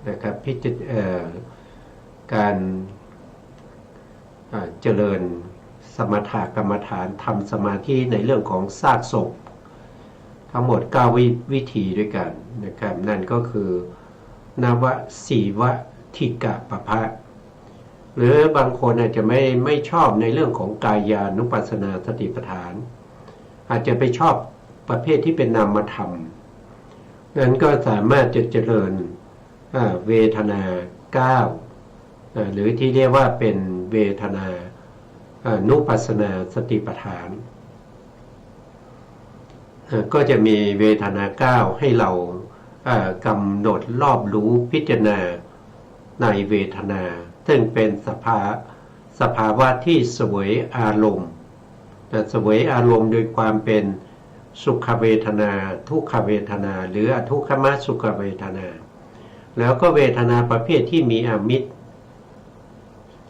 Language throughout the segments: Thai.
นะครับการเจริญสมถกรรมฐานทำสมาธิในเรื่องของซากศพทั้งหมด9วิธีด้วยกันนะครับนั่นก็คือนวสีวทิกะปะพะหรือบางคนอาจจะไม่ชอบในเรื่องของกายานุปัสสนาสติปัฏฐานอาจจะไปชอบประเภทที่เป็นนามธรรมนั้นก็สามารถจะเจริญเวทนา9หรือที่เรียกว่าเป็นเวทนานุปัสสนาสติปัฏฐานก็จะมีเวทนา9ให้เรากำหนดรอบรู้พิจารณาในเวทนาซึ่งเป็นสภาวะที่เสวยอารมณ์เสวยอารมณ์โดยความเป็นสุขเวทนาทุกขเวทนาหรืออทุกขมสุขเวทนาแล้วก็เวทนาประเภทที่มีอมิตร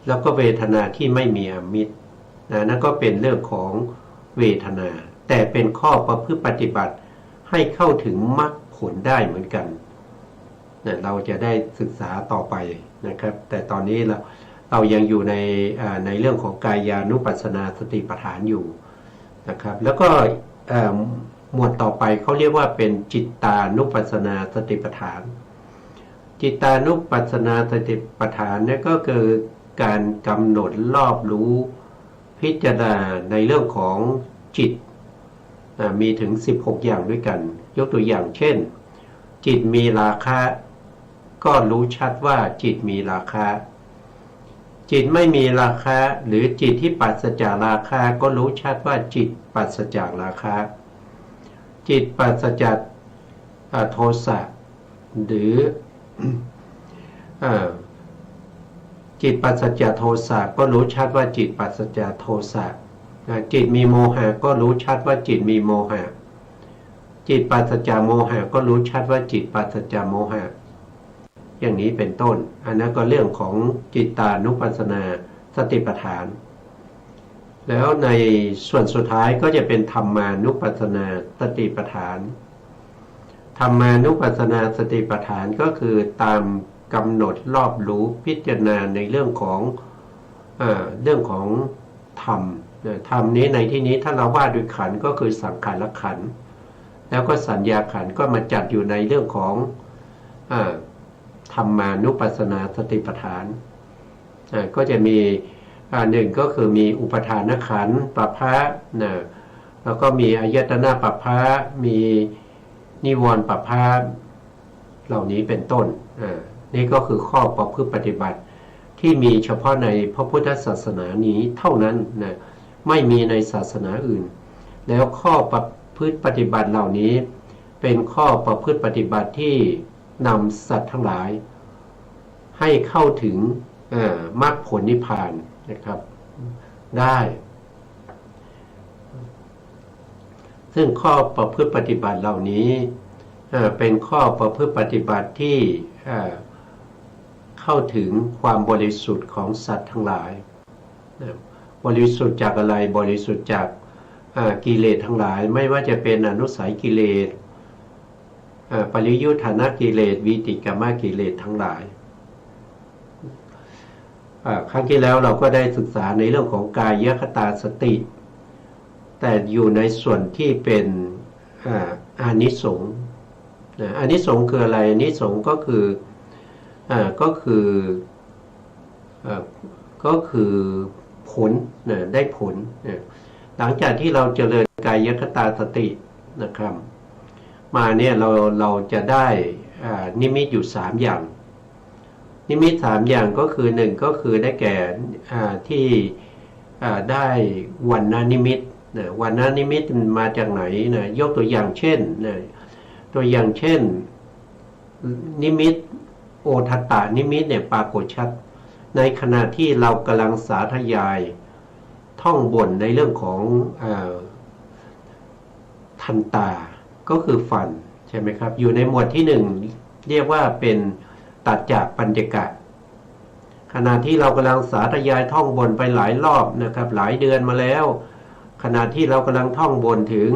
แล้วก็เวทนาที่ไม่มีอมิตรนั่นก็เป็นเรื่องของเวทนาแต่เป็นข้อประพฤติปฏิบัติให้เข้าถึงมรรคผลได้เหมือนกันเราจะได้ศึกษาต่อไปนะครับแต่ตอนนี้เรายังอยู่ในเรื่องของกายานุปัสสนาสติปัฏฐานอยู่นะครับแล้วก็หมวดต่อไปเขาเรียกว่าเป็นจิตตานุปัสสนาสติปัฏฐานจิตตานุปัสสนาสติปัฏฐานนี่ก็คือการกำหนดรอบรู้พิจารณาในเรื่องของจิตมีถึง16อย่างด้วยกันยกตัวอย่างเช่นจิตมีราคะก็รู้ชัดว่าจิตมีราคะจิตไม่มีราคะหรือจิตที่ปราศจากราคะก็รู้ชัดว่าจิตปราศจากราคะจิตปราศจากโทสะหรือจิตปราศจากโทสะก็รู้ชัดว่าจิตปราศจากโทสะจิตมีโมหะก็รู้ชัดว่าจิตมีโมหะจิตปราศจากโมหะก็รู้ชัดว่าจิตปราศจากโมหะอย่างนี้เป็นต้นอันนั้นก็เรื่องของจิตตานุปัสสนาสติปัฏฐานแล้วในส่วนสุดท้ายก็จะเป็นธรรมานุปัสสนาสติปัฏฐานธรรมานุปัสสนาสติปัฏฐานก็คือตามกำหนดรอบรู้พิจารณาในเรื่องของธรรมธรรมนี้ในที่นี้ถ้าเราว่าด้วยขันธ์ก็คือสังขารขันธ์แล้วก็สัญญาขันธ์ก็มาจัดอยู่ในเรื่องของธรรมานุปัสสนาสติปัฏฐานก็จะมีหนึ่งก็คือมีอุปทานขันธ์ปภะแล้วก็มีอายตนะปภะมีนิวรณ์ปภะเหล่านี้เป็นต้นนี่ก็คือข้อประพฤติปฏิบัติที่มีเฉพาะในพระพุทธศาสนานี้เท่านั้นไม่มีในศาสนาอื่นแล้วข้อประพฤติปฏิบัติเหล่านี้เป็นข้อประพฤติปฏิบัติที่นำสัตว์ทั้งหลายให้เข้าถึงมรรคผลนิพพานนะครับได้ซึ่งข้อประพฤติปฏิบัติเหล่านี้เป็นข้อประพฤติปฏิบัติที่เข้าถึงความบริสุทธิ์ของสัตว์ทั้งหลายบริสุทธิ์จากอะไรบริสุทธิ์จากกิเลสทั้งหลายไม่ว่าจะเป็นอนุสัยกิเลสปริยุทธานะกิเลสวิติกรรมกิเลสทั้งหลายครั้งที่แล้วเราก็ได้ศึกษาในเรื่องของกายคตาสติแต่อยู่ในส่วนที่เป็นอานิสงส์อานิสงส์คืออะไรอานิสงส์ก็คือผลได้ผลหลังจากที่เราเจริญกายคตาสตินะครับมาเนี่ยเราจะได้นิมิตอยู่3อย่างนิมิต3อย่างก็คือ1ก็คือได้แก่ที่ได้วรรณนิมิตวรรณนิมิตมาจากไหนยกตัวอย่างเช่นนิมิตโอทัตตานิมิตเนี่ยปรากฏชัดในขณะที่เรากำลังสาธยายท่องบนในเรื่องของทันตาก็คือฟันใช่ไหมครับอยู่ในหมวดที่1เรียกว่าเป็นตัดจากปัญจกะขณะที่เรากำลังสาธยายท่องบนไปหลายรอบนะครับหลายเดือนมาแล้วขณะที่เรากำลังท่องบนถึง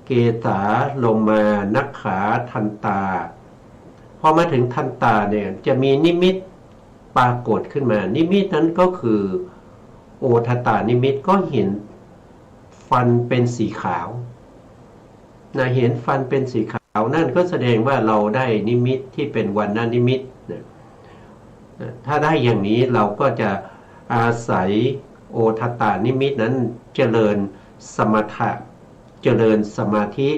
เกสาโลมานักขาทันตา พอมาถึงทันตาเนี่ยจะมีนิมิตปรากฏขึ้นมานิมิตนั้นก็คือโอทัตตานิมิตก็เห็นฟันเป็นสีขาวนะเห็นฟันเป็นสีขาวนั่นก็แสดงว่าเราได้นิมิตที่เป็นวรรณนิมิตนะถ้าได้อย่างนี้เราก็จะอาศัยโอทัตตานิมิตนั้นเจริญสมถะเจริญสมาธิ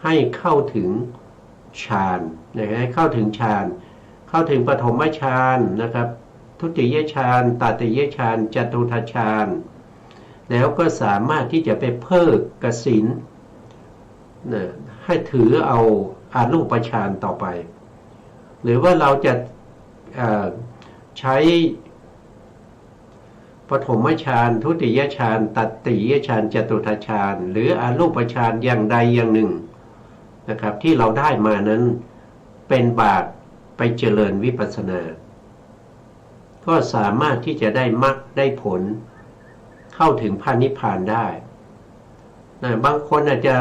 ให้เข้าถึงฌานนะให้เข้าถึงฌานเข้าถึงปฐมฌานนะครับทุติยฌานตติยฌานจตุตฌานแล้วก็สามารถที่จะไปเพิกกสิณนะให้ถือเอาอารูปฌานต่อไปหรือว่าเราจะใช้ปฐมฌานทุติยฌานตติยฌานจตุตฌานหรืออารูปฌานอย่างใดอย่างหนึ่งนะครับที่เราได้มานั้นเป็นบาตไปเจริญวิปัสสนาก็สามารถที่จะได้มรรคได้ผลเข้าถึงพระนิพพานได้นะบางคนอาจจะ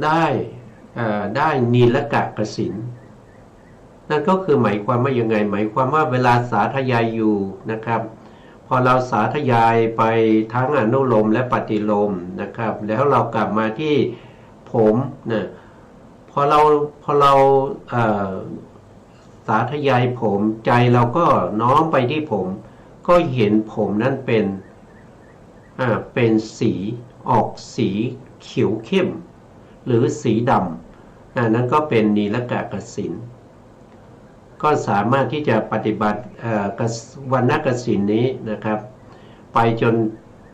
ได้นีลกะกสิณนั่นก็คือหมายความว่ายังไงหมายความว่าเวลาสาธยายอยู่นะครับพอเราสาธยายไปทั้งอนุโลมและปฏิโลมนะครับแล้วเรากลับมาที่ผมนะพอเราสาธยายผมใจเราก็น้อมไปที่ผมก็เห็นผมนั้นเป็นสีออกสีเขียวเข้มหรือสีดำนั่นก็เป็นนีลกะกสิณก็สามารถที่จะปฏิบัติวรรณกสิณนี้นะครับไปจน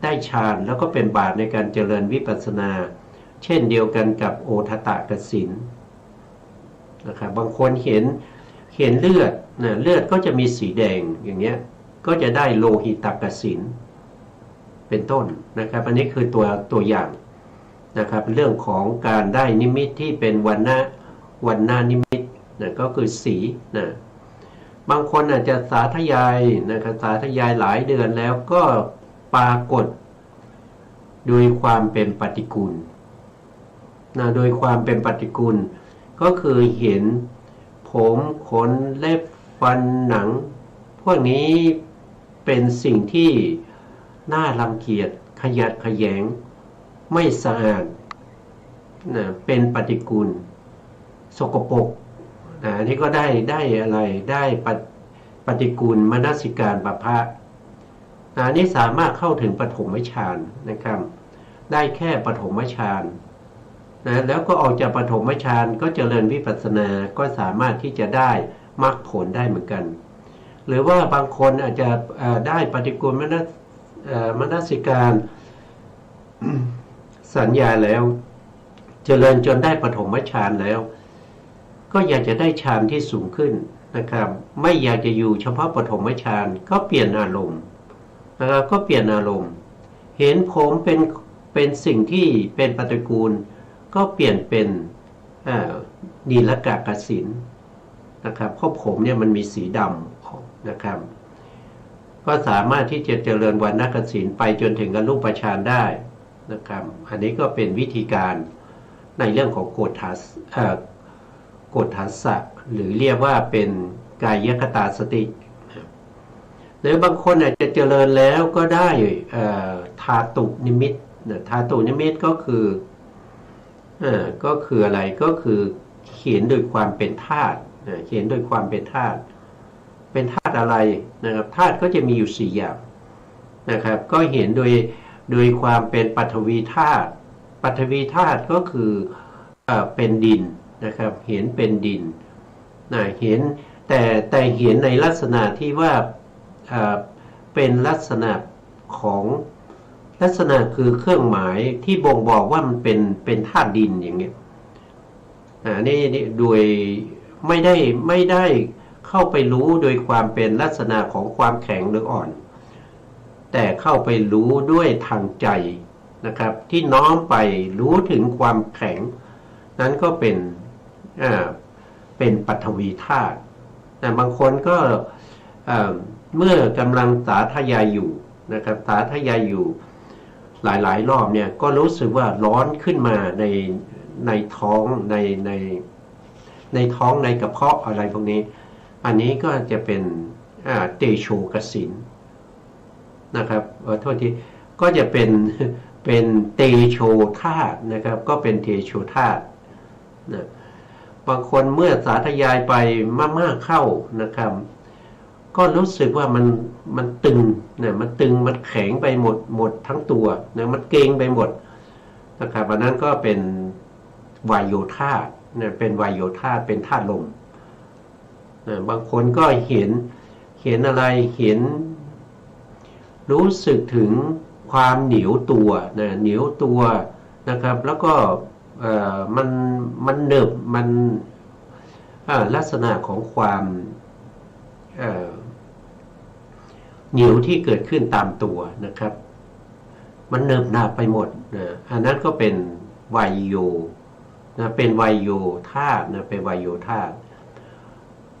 ได้ฌานแล้วก็เป็นบาตในการเจริญวิปัสสนาเช่นเดียวกันกับโอทัตตกสิณนะครับบางคนเห็นเลือดนะเลือดก็จะมีสีแดงอย่างเงี้ยก็จะได้โลหิตกสิณเป็นต้นนะครับอันนี้คือตัวอย่างนะครับเรื่องของการได้นิมิตที่เป็นวรรณนิมิตนะก็คือสีนะบางคนอาจจะสาธยายนะครับสาธยายหลายเดือนแล้วก็ปรากฏโดยความเป็นปฏิกูลนะโดยความเป็นปฏิกูลก็คือเห็นผมขนเล็บฟันหนังพวกนี้เป็นสิ่งที่น่ารังเกียจขยะแขยงไม่สะอาดนะเป็นปฏิกูลสกปรกอันนี้ก็ได้อะไรได้ปฏิกูลมนสิการปภะอันนี้สามารถเข้าถึงปฐมฌานนะครับได้แค่ปฐมฌานนะแล้วก็ออกจากปฐมฌานก็เจริญวิปัสสนาก็สามารถที่จะได้มรรคผลได้เหมือนกันหรือว่าบางคนอาจจะได้ปฏิกูลมนสิการสัญญาแล้วเจริญจนได้ปฐมฌานแล้วก็อยากจะได้ฌานที่สูงขึ้นนะครับไม่อยากจะอยู่เฉพาะปฐมฌานก็เปลี่ยนอารมณ์นะครับก็เปลี่ยนอารมณ์เห็นผมเป็นสิ่งที่เป็นปฏิกูลก็เปลี่ยนเป็นนีลกะกสิณนะครับเพราะผมเนี่ยมันมีสีดำนะครับก็สามารถที่จะเจริญวรรณกสิณไปจนถึงอรูปฌานได้นะครับอันนี้ก็เป็นวิธีการในเรื่องของโกฏฐัสสะหรือเรียกว่าเป็นกายคตาสติหรือบางคนอาจจะเจริญแล้วก็ได้ธาตุนิมิตธาตุนิมิตก็คืออะไรก็คือเขียนโดยความเป็นธาตุเขียนโดยความเป็นธาตุเป็นธาตุอะไรนะครับธาตุก็จะมีอยู่4อย่างนะครับก็เห็นโดยความเป็นปฐวีธาตุปฐวีธาตุก็คือเป็นดินนะครับเห็นเป็นดินนะเห็นแต่เห็นในลักษณะที่ว่าเป็นลักษณะของลักษณะคือเครื่องหมายที่บ่งบอกว่ามันเป็นธาตุดินอย่างเงี้ยนี่โดยไม่ได้เข้าไปรู้โดยความเป็นลักษณะของความแข็งหรืออ่อนแต่เข้าไปรู้ด้วยทางใจนะครับที่น้อมไปรู้ถึงความแข็งนั้นก็เป็นปฐวีธาตุบางคนก็เมื่อกำลังสาธยายอยู่นะครับสาธยายอยู่หลายรอบเนี่ยก็รู้สึกว่าร้อนขึ้นมาในท้อง ในท้องในกระเพาะอะไรพวกนี้อันนี้ก็จะเป็นเตโชกสินนะครับโทษทีก็จะเป็นเตโชธาตุนะครับก็เป็นเตโชธาตุนะบางคนเมื่อสาธยายไปมากๆเข้านะครับก็รู้สึกว่ามันตึงนะมันตึงมันแข็งไปหมดทั้งตัวนะมันเกร็งไปหมดนะครับอันนั้นก็เป็นวายโยธาเนี่ยเป็นวายโยธาเป็นธาตุลมนะบางคนก็เห็นอะไรเห็นรู้สึกถึงความเหนียวตัวนะเหนียวตัวนะครับแล้วก็มันเนิบมันลักษณะของความเหนียวที่เกิดขึ้นตามตัวนะครับมันเนิบหนาไปหมดนะอันนั้นก็เป็นวายโยนะเป็นวายโยธาตุนะเป็นวายโยธาตุ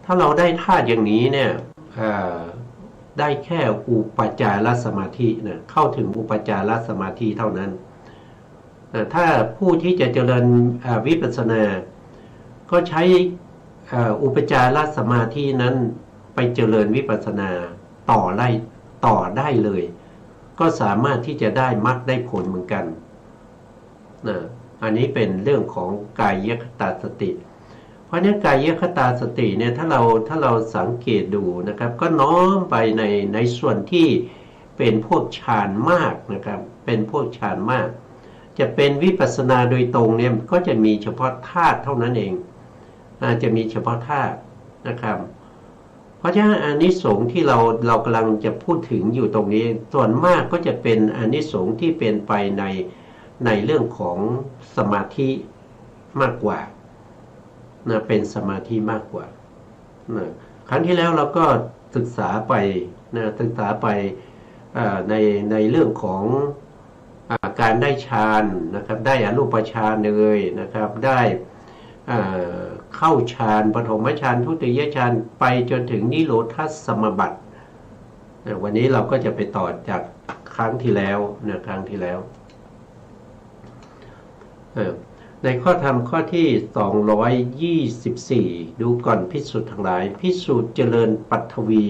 ถ้าเราได้ธาตุอย่างนี้เนี่ยได้แค่อุปจารสมาธินะเข้าถึงอุปจารสมาธิเท่านั้นถ้าผู้ที่จะเจริญวิปัสสนาก็ใช้อุปจารสมาธินั้นไปเจริญวิปัสสนาต่อได้เลยก็สามารถที่จะได้มรรคได้ผลเหมือนกันนะอันนี้เป็นเรื่องของกายคตาสติเพราะนั้นกายคตาสติเนี่ยถ้าเราสังเกตดูนะครับก็น้อมไปในส่วนที่เป็นพวกฌานมากนะครับเป็นพวกฌานมากจะเป็นวิปัสสนาโดยตรงเนี่ยก็จะมีเฉพาะธาตุเท่านั้นเองจะมีเฉพาะธาตุนะครับเพราะฉะนั้นอานิสงส์ที่เรากำลังจะพูดถึงอยู่ตรงนี้ส่วนมากก็จะเป็นอานิสงส์ที่เป็นไปในเรื่องของสมาธิมากกว่านะเป็นสมาธิมากกว่านะครั้งที่แล้วเราก็ศึกษาไปนะศึกษาไปในเรื่องของการได้ฌานนะครับได้อรูปฌานเลยนะครับได้เข้าฌานปฐมฌานทุติยฌานไปจนถึงนิโรธสมาบัติวันนี้เราก็จะไปต่อจากครั้งที่แล้วนะครั้งที่แล้วในข้อธรรมข้อที่224ดูก่อนภิกษุทั้งหลายภิกษุเจริญปัทวี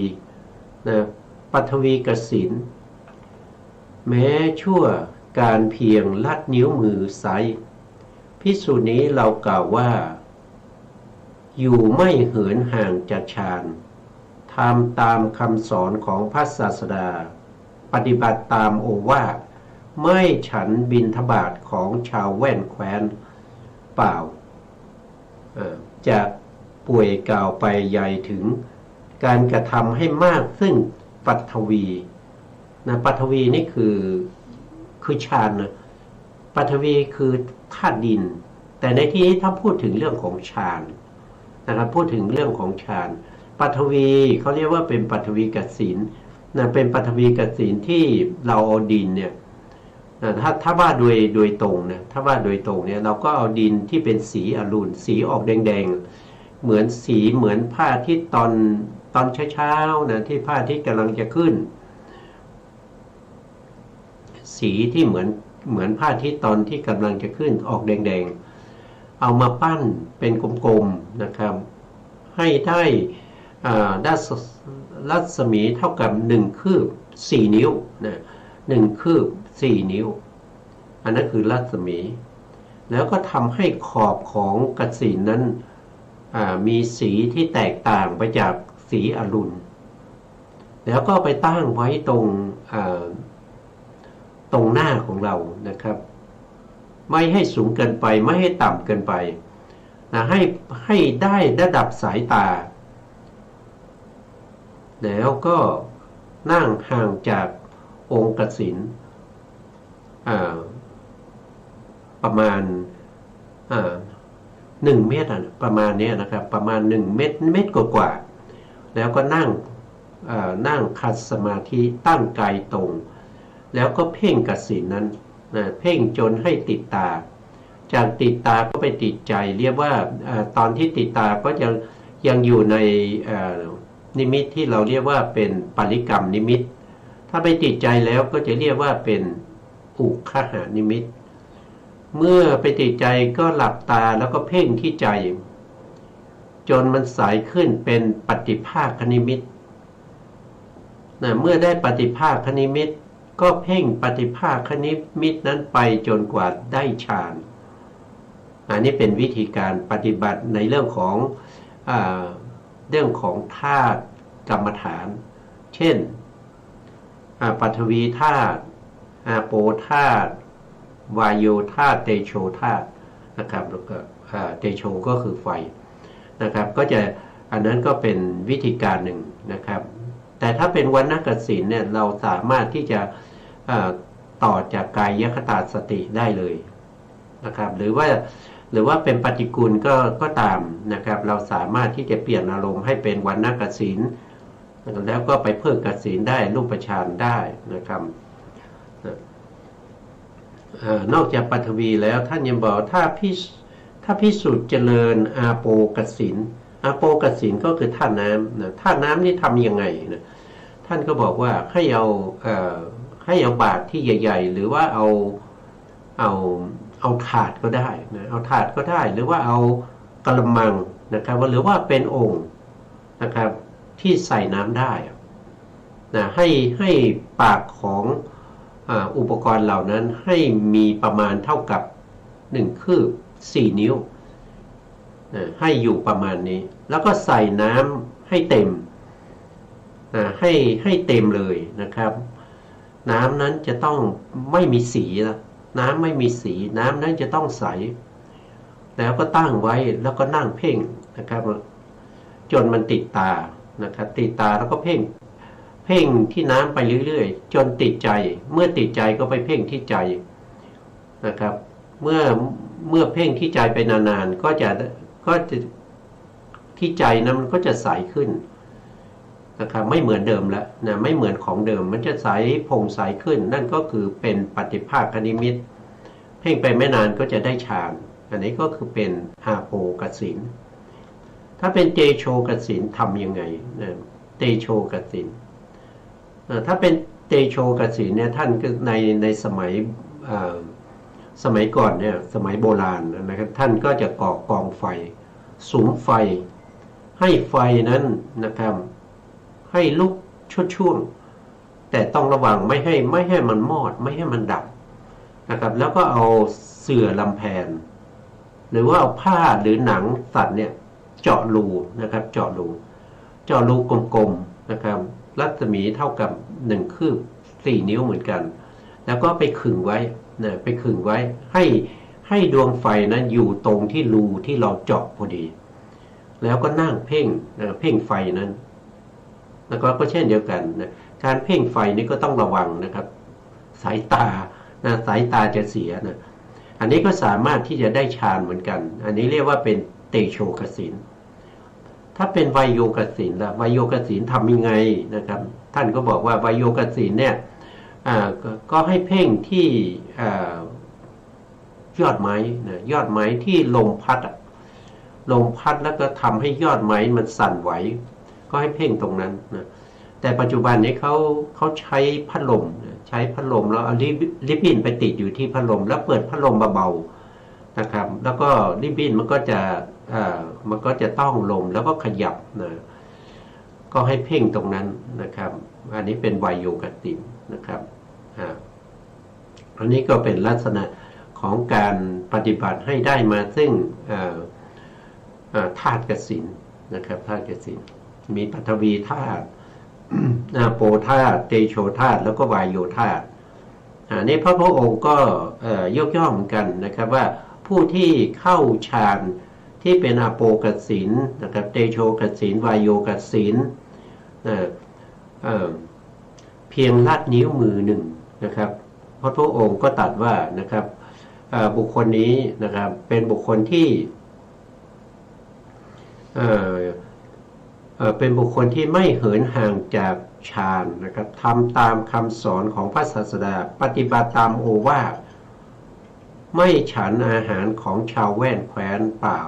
นะปัทวีกสิณแม้ชั่วการเพียงลัดนิ้วมือไซภิกษุนี้เรากล่าวว่าอยู่ไม่เหินห่างจากฌานทำตามคำสอนของพระศาสดาปฏิบัติตามโอวาทไม่ฉันบิณฑบาตของชาวแว่นแคว้นเปล่าจะป่วยกล่าวไปใหญ่ถึงการกระทำให้มากซึ่งปัทวีนะปัทวีนี่คือฌานนะปัทวีคือธาตุดินแต่ในที่นี้ถ้าพูดถึงเรื่องของฌานนะครับพูดถึงเรื่องของฌานปัทวีเขาเรียกว่าเป็นปัทวีกสิณนะเป็นปัทวีกสิณที่เราเอาดินเนี่ยถ้าว่าโดยตรงนะถ้าว่าโดยตรงเนี่ยเราก็เอาดินที่เป็นสีอรุณสีออกแดงๆเหมือนพระอาทิตย์ตอนเช้าๆนะที่พระอาทิตย์กำลังจะขึ้นสีที่เหมือนพระอาทิตย์ตอนที่กำลังจะขึ้นออกแดงๆเอามาปั้นเป็นกลมๆนะครับให้ได้รัศมีเท่ากับ1คืบ4นิ้วนะ1คืบ4นิ้วอันนั้นคือรัศมีแล้วก็ทำให้ขอบของกสิณนั้นมีสีที่แตกต่างไปจากสีอรุณแล้วก็ไปตั้งไว้ตรงหน้าของเรานะครับไม่ให้สูงเกินไปไม่ให้ต่ำเกินไปนะให้ได้ระดับสายตาแล้วก็นั่งห่างจากองค์กสิณประมาณ1 เมตรประมาณนี้นะครับประมาณ1 เมตรกว่าแล้วก็นั่งขัดสมาธิตั้งกายตรงแล้วก็เพ่งกสิณนั้นนะเพ่งจนให้ติดตาจากติดตาก็ไปติดใจเรียกว่าตอนที่ติดตาก็ยังอยู่ในนิมิตที่เราเรียกว่าเป็นปริกรรมนิมิตถ้าไปติดใจแล้วก็จะเรียกว่าเป็นอุคหานิมิตเมื่อไปติดใจก็หลับตาแล้วก็เพ่งที่ใจ จนมันใสขึ้นเป็นปฏิภาคนิมิตเมื่อได้ปฏิภาคนิมิตก็เพ่งปฏิภาคนิมิตนั้นไปจนกว่าได้ฌานอันนี้เป็นวิธีการปฏิบัติในเรื่องของธาตุกรรมฐาน เช่นปฐวีธาตุอาโปธาตุวายโยธาตุเตโชธาตุนะครับแล้วก็เตโชก็คือไฟนะครับก็จะอันนั้นก็เป็นวิธีการหนึ่งนะครับแต่ถ้าเป็นวรรณกสิณเนี่ยเราสามารถที่จะต่อจากกายคตาสติได้เลยนะครับหรือว่าเป็นปฏิกูลก็ตามนะครับเราสามารถที่จะเปลี่ยนอารมณ์ให้เป็นวรรณกสิณแล้วก็ไปเพิ่มกสิณได้รูปฌานได้นะครับนอกจากปฐวีแล้วท่านยังบอกถ้าพิสูจน์เจริญอาโปกสิณอาโปกสิณก็คือธาตุน้ำนะธาตุน้ำนี่ทำยังไงนะท่านก็บอกว่าให้เอาบาตรที่ใหญ่ๆหรือว่าเอาถาดก็ได้นะเอาถาดก็ได้หรือว่าเอากระมังนะครับหรือว่าเป็นโอ่งนะครับที่ใส่น้ำได้นะให้ปากของอุปกรณ์เหล่านั้นให้มีประมาณเท่ากับ1 คืบ 4 นิ้วนะให้อยู่ประมาณนี้แล้วก็ใส่น้ำให้เต็มนะให้เต็มเลยนะครับน้ำนั้นจะต้องไม่มีสีนะน้ำไม่มีสีน้ำนั้นจะต้องใสแล้วก็ตั้งไว้แล้วก็นั่งเพ่งนะครับจนมันติดตานะครับติดตาแล้วก็เพ่งที่น้ำไปเรื่อยๆจนติดใจเมื่อติดใจก็ไปเพ่งที่ใจนะครับเมื่อเพ่งที่ใจไปนานๆก็จะที่ใจนั้นมันก็จะใสขึ้นนะครับไม่เหมือนเดิมแล้วนะไม่เหมือนของเดิมมันจะใสผ่องใสขึ้นนั่นก็คือเป็นปฏิภาคนิมิตเพ่งไปไม่นานก็จะได้ฌานอันนี้ก็คือเป็นอาโปกสิณถ้าเป็นเตโชกสิณทำยังไงนะเตโชกสิณถ้าเป็นเตโชกสิณเนี่ยท่านก็ในสมัยก่อนเนี่ยสมัยโบราณนะครับท่านก็จะก่อกองไฟสุมไฟให้ไฟนั้นนะครับให้ลุกช่วงแต่ต้องระวังไม่ให้มันมอดไม่ให้มันดับนะครับแล้วก็เอาเสื่อลำแพนหรือว่าเอาผ้าหรือหนังสัตว์เนี่ยเจาะรูนะครับเจาะรูกลมๆนะครับรัศมีเท่ากับ1 คืบ 4 นิ้วเหมือนกันแล้วก็ไปขึงไว้นะไปขึงไว้ให้ดวงไฟนั้นอยู่ตรงที่รูที่เราเจาะพอดีแล้วก็นั่งเพ่งไฟนั้นแล้วก็เช่นเดียวกันนะการเพ่งไฟนี้ก็ต้องระวังนะครับสายตาจะเสียนะอันนี้ก็สามารถที่จะได้ฌานเหมือนกันอันนี้เรียกว่าเป็นเตโชกสิณถ้าเป็นวายโยกสิณล่ะวายโยกสิณทำยังไงนะครับท่านก็บอกว่าวายโยกสิณเนี่ยก็ให้เพ่งที่ยอดไม้นะยอดไม้ที่ลมพัดแล้วก็ทำให้ยอดไม้มันสั่นไหวก็ให้เพ่งตรงนั้นนะแต่ปัจจุบันนี้เขาใช้พัดลมแล้วเอาริบบิ้นไปติดอยู่ที่พัดลมแล้วเปิดพัดลมเบาๆนะครับแล้วก็ริบบิ้นมันก็จะต้องลมแล้วก็ขยับนะก็ให้เพ่งตรงนั้นนะครับอันนี้เป็นวายโยกสิณนะครับอันนี้ก็เป็นลักษณะของการปฏิบัติให้ได้มาซึ่งธาตุกสิณนะครับธาตุกสิณมีปฐวีธาตุอาโปธาตุเตโชธาตุแล้วก็วายโยธาตุนี่พระองค์ก็ยกย่องเหมือนกันนะครับว่าผู้ที่เข้าฌานที่เป็นอาโปกสิณนะครับเตโชกสิณวายโยกสิณเพียงลัดนิ้วมือหนึ่งนะครับพระองค์ก็ตรัสว่านะครับบุคคลนี้นะครับเป็นบุคคลที่เป็นบุคคลที่ไม่เหินห่างจากฌานนะครับทำตามคำสอนของพระศาสดาปฏิบัติตามโอวาทไม่ฉันอาหารของชาวแว่นแคว้นเปล่า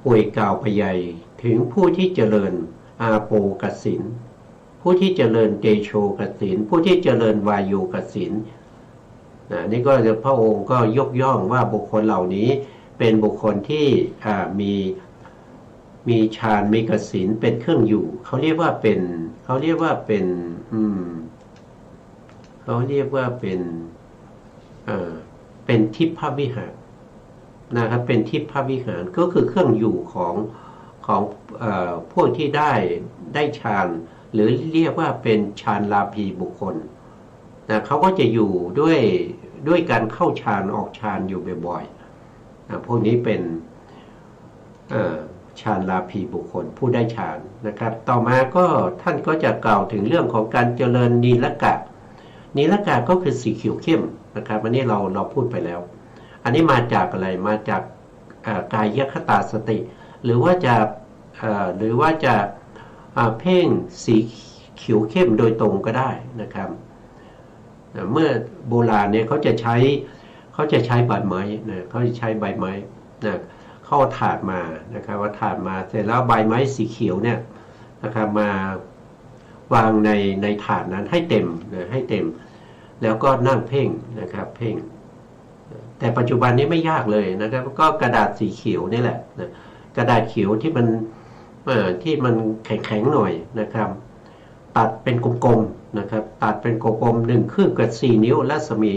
ป่วยกล่าวไปใหญ่ถึงผู้ที่เจริญอาโปกสิณผู้ที่เจริญเตโชกสิณผู้ที่เจริญวายโยกสิณนี่ก็พระองค์ก็ยกย่องว่าบุคคลเหล่านี้เป็นบุคคลที่มี มีฌานมีกสิณเป็นเครื่องอยู่เขาเรียกว่าเป็นเขาเรียกว่าเป็นเขาเรียกว่าเป็นเป็นทิพวิหารนะครับเป็นทิพวิหารก็คือเครื่องอยู่ของพวกที่ได้ฌานหรือเรียกว่าเป็นฌานลาภีบุคคลนะเขาก็จะอยู่ด้วยการเข้าฌานออกฌานอยู่บ่อยๆนะพวกนี้เป็นฌานลาภีบุคคลผู้ได้ฌานนะครับต่อมาก็ท่านก็จะกล่าวถึงเรื่องของการเจริญนีลกะก็คือสีเขียวเข้มนะครับอันนี้เราพูดไปแล้วอันนี้มาจากอะไรมาจากกายคตาสติหรือว่าจะเพ่งสีเขียวเข้มโดยตรงก็ได้นะครับเมื่อโบราณเนี่ยเขาจะใช้ใบไม้นะเขาจะใช้ใบไม้นะเข้าถาดมานะครับว่าถาดมาเสร็จแล้วใบไม้สีเขียวเนี่ยนะครับมาวางในถาดนั้นให้เต็มนะให้เต็มแล้วก็นั่งเพ่งนะครับเพ่งแต่ปัจจุบันนี้ไม่ยากเลยนะครับก็กระดาษสีเขียวนี่แหละนะกระดาษเขียวที่มันแข็งๆหน่อยนะครับตัดเป็นกลมๆนะครับตัดเป็นกลมๆ1 คืบกับ4 นิ้วรัศมี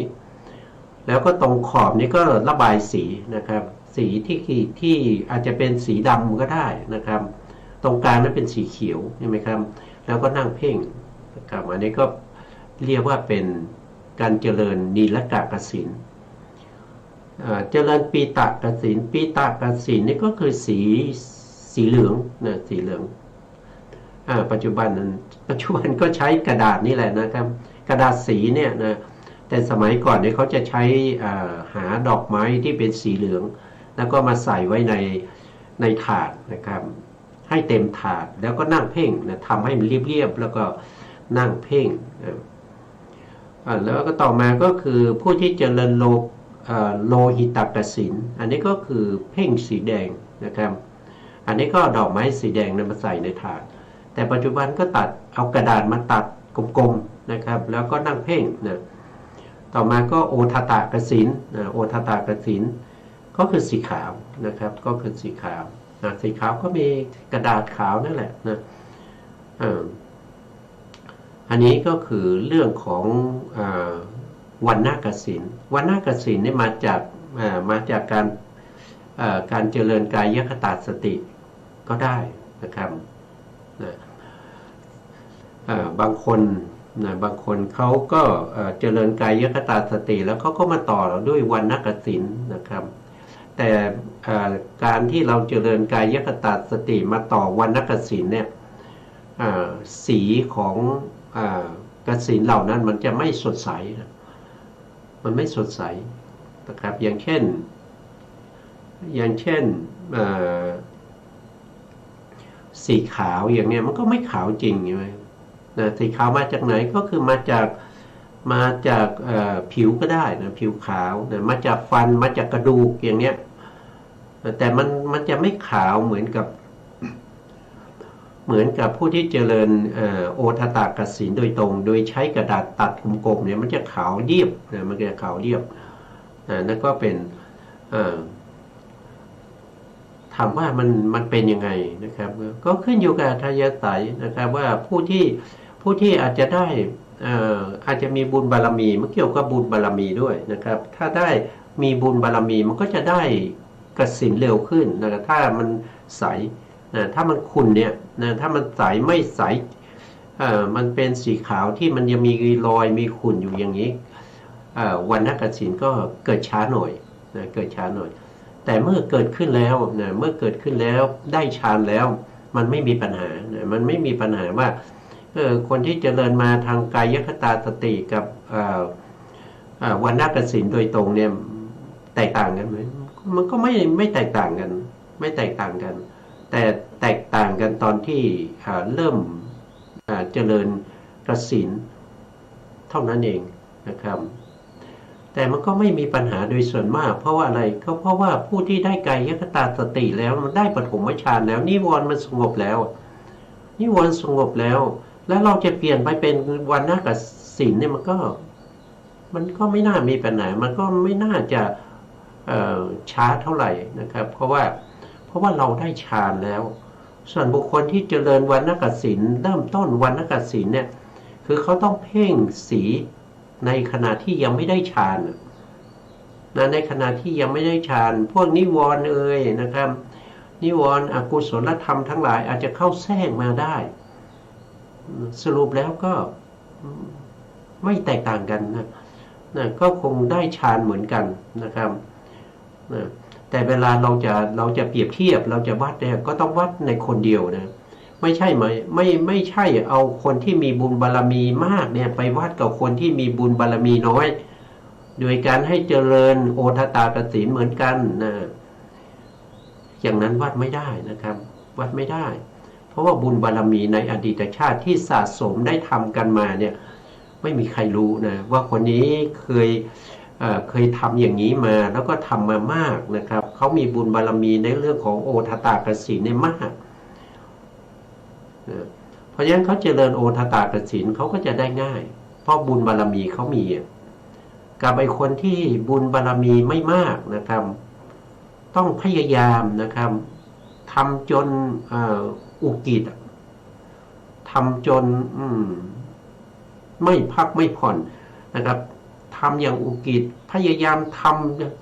แล้วก็ตรงขอบนี้ก็ระบายสีนะครับสีที่อาจจะเป็นสีดำก็ได้นะครับตรงกลางนั้นเป็นสีเขียวใช่ไหมครับแล้วก็นั่งเพ่งนะครับอันนี้ก็เรียกว่าเป็นการเจริญนีลกะกสิณเจริญปีตะกสิณนี่ก็คือสีเหลืองนะสีเหลืองปัจจุบันก็ใช้กระดาษนี่แหละนะครับกระดาษสีเนี่ยนะแต่สมัยก่อนเนี่ยเขาจะใช้หาดอกไม้ที่เป็นสีเหลืองแล้วก็มาใส่ไว้ในถาดนะครับให้เต็มถาดแล้วก็นั่งเพ่งนะทำให้มันเรียบๆแล้วก็นั่งเพ่งแล้วก็ต่อมาก็คือผู้ที่เจริญโลหิตกสิณอันนี้ก็คือเพ่งสีแดงนะครับอันนี้ก็ดอกไม้สีแดงนำมาใส่ในถาดแต่ปัจจุบันก็เอากระดาษมาตัดกลมๆนะครับแล้วก็นั่งเพ่งนะต่อมาก็โอทตกสิณโอทตกสิณก็คือสีขาวนะครับก็คือสีขาวสีขาวก็มีกระดาษขาวนั่นแหละนะอันนี้ก็คือเรื่องของวรรณกสิณนี่มาจากการเจริญกายคตาสติก็ได้นะครับบางคนเขาก็เจริญกายคตาสติแล้วเขาก็มาต่อด้วยวรรณกสิณนะครับแต่การที่เราเจริญกายคตาสติมาต่อวรรณกสิณเนี่ยสีของกสิณเหล่านั้นมันจะไม่สดใสมันไม่สดใสนะครับอย่างเช่นสีขาวอย่างเนี้ยมันก็ไม่ขาวจริงใช่ไหมนะสีขาวมาจากไหนก็คือมาจากผิวก็ได้นะผิวขาวนะมาจากฟันมาจากกระดูกอย่างเนี้ยแต่มันจะไม่ขาวเหมือนกับผู้ที่เจริญโอทตกสิณโดยตรงโดยใช้กระดาษตัดกลมๆเนี่ยมันจะขาวเรียบนะมันจะขาวเรียบนั่นก็เป็นถามว่ามันเป็นยังไงนะครับก็ขึ้นอยู่กับทายาศัยนะครับว่าผู้ที่อาจจะได้อาจจะมีบุญบารมีมันเกี่ยวกับบุญบารมีด้วยนะครับถ้าได้มีบุญบารมีมันก็จะได้กสิณเร็วขึ้นนะครับถ้ามันใสถ้ามันขุ่นเนี่ยถ้ามันใสไม่ใสมันเป็นสีขาวที่มันยังมีรอยมีขุ่นอยู่อย่างนี้วรรณกสิณก็เกิดช้าหน่อยเกิดช้าหน่อยแต่เมื่อเกิดขึ้นแล้วเมื่อเกิดขึ้นแล้วได้ฌานแล้วมันไม่มีปัญหามันไม่มีปัญหาว่าคนที่เจริญมาทางกายคตาสติกับวรรณกสิณโดยตรงเนี่ยแตกต่างกันไหมมันก็ไม่แตกต่างกันไม่แตกต่างกันแต่แตกต่างกันตอนที่เริ่มเจริญกสิณเท่านั้นเองนะครับแต่มันก็ไม่มีปัญหาโดยส่วนมากเพราะว่าอะไรก็เพราะว่าผู้ที่ได้กายคตาสติแล้วมันได้ปฐมฌานแล้วนิวรณ์มันสงบแล้วแล้วเราจะเปลี่ยนไปเป็นวรรณกสิณเนี่ยมันก็ไม่น่ามีปัญหามันก็ไม่น่าจะช้าเท่าไหร่นะครับเพราะว่าเราได้ฌานแล้ว ส่วนบุคคลที่เจริญวรรณกสิณเริ่มต้นวรรณกสิณเนี่ยคือเขาต้องเพ่งสีในขณะที่ยังไม่ได้ฌานนะในขณะที่ยังไม่ได้ฌานพวกนิวรณ์นะครับนิวรณ์อกุศลธรรมทั้งหลายอาจจะเข้าแทรกมาได้สรุปแล้วก็ไม่แตกต่างกันนะก็คงได้ฌานเหมือนกันนะครับนะแต่เวลาเราจะเปรียบเทียบเราจะวัดเนี่ยก็ต้องวัดในคนเดียวนะไม่ใช่ไม่ใช่เอาคนที่มีบุญบารมีมากเนี่ยไปวัดกับคนที่มีบุญบารมีน้อยโดยการให้เจริญโอทตากสิณเหมือนกันนะอย่างนั้นวัดไม่ได้นะครับวัดไม่ได้เพราะว่าบุญบารมีในอดีตชาติที่สะสมได้ทำกันมาเนี่ยไม่มีใครรู้นะว่าคนนี้เคยทำอย่างนี้มาแล้วก็ทำมามากนะครับเขามีบุญบารมีในเรื่องของโอทตากสิณเนี่ยมากเพราะฉะนั้นเขาเจริญโอทตากสิณเขาก็จะได้ง่ายเพราะบุญบารมีเขามีกับไอ้คนที่บุญบารมีไม่มากนะครับต้องพยายามนะครับทำจนอุกิจทำจนไม่พักไม่ผ่อนนะครับทำอย่างอุกิจพยายามท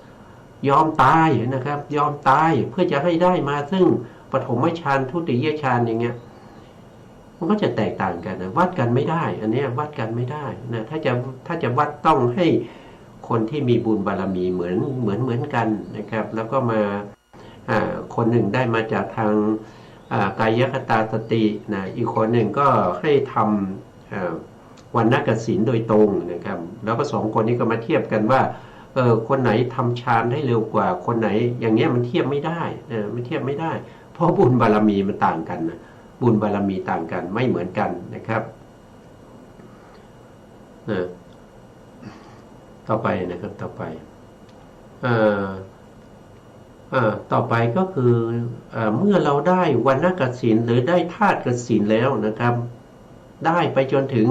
ำยอมตายนะครับยอมตายเพื่อจะให้ได้มาซึ่งปฐมฌานทุติยฌานอย่างเงี้ยมันก็จะแตกต่างกันนะวัดกันไม่ได้อันนี้วัดกันไม่ได้นะถ้าจะวัดต้องให้คนที่มีบุญบารมีเหมือนกันนะครับแล้วก็มาคนหนึ่งได้มาจากทางกายคตาสตินะอีกคนหนึ่งก็ให้ทำวรรณกสิณโดยตรงนะครับแล้วก็สองคนนี้ก็มาเทียบกันว่าคนไหนทำฌานได้เร็วกว่าคนไหนอย่างเงี้ยมันเทียบไม่ได้มันเทียบไม่ได้เพราะบุญบารมีมันต่างกันนะบุญบารมีต่างกันไม่เหมือนกันนะครับต่อไปนะครับต่อไปก็คือเมื่อเราได้วรรณกสิณหรือได้ธาตุกสิณแล้วนะครับได้ไปจนถึง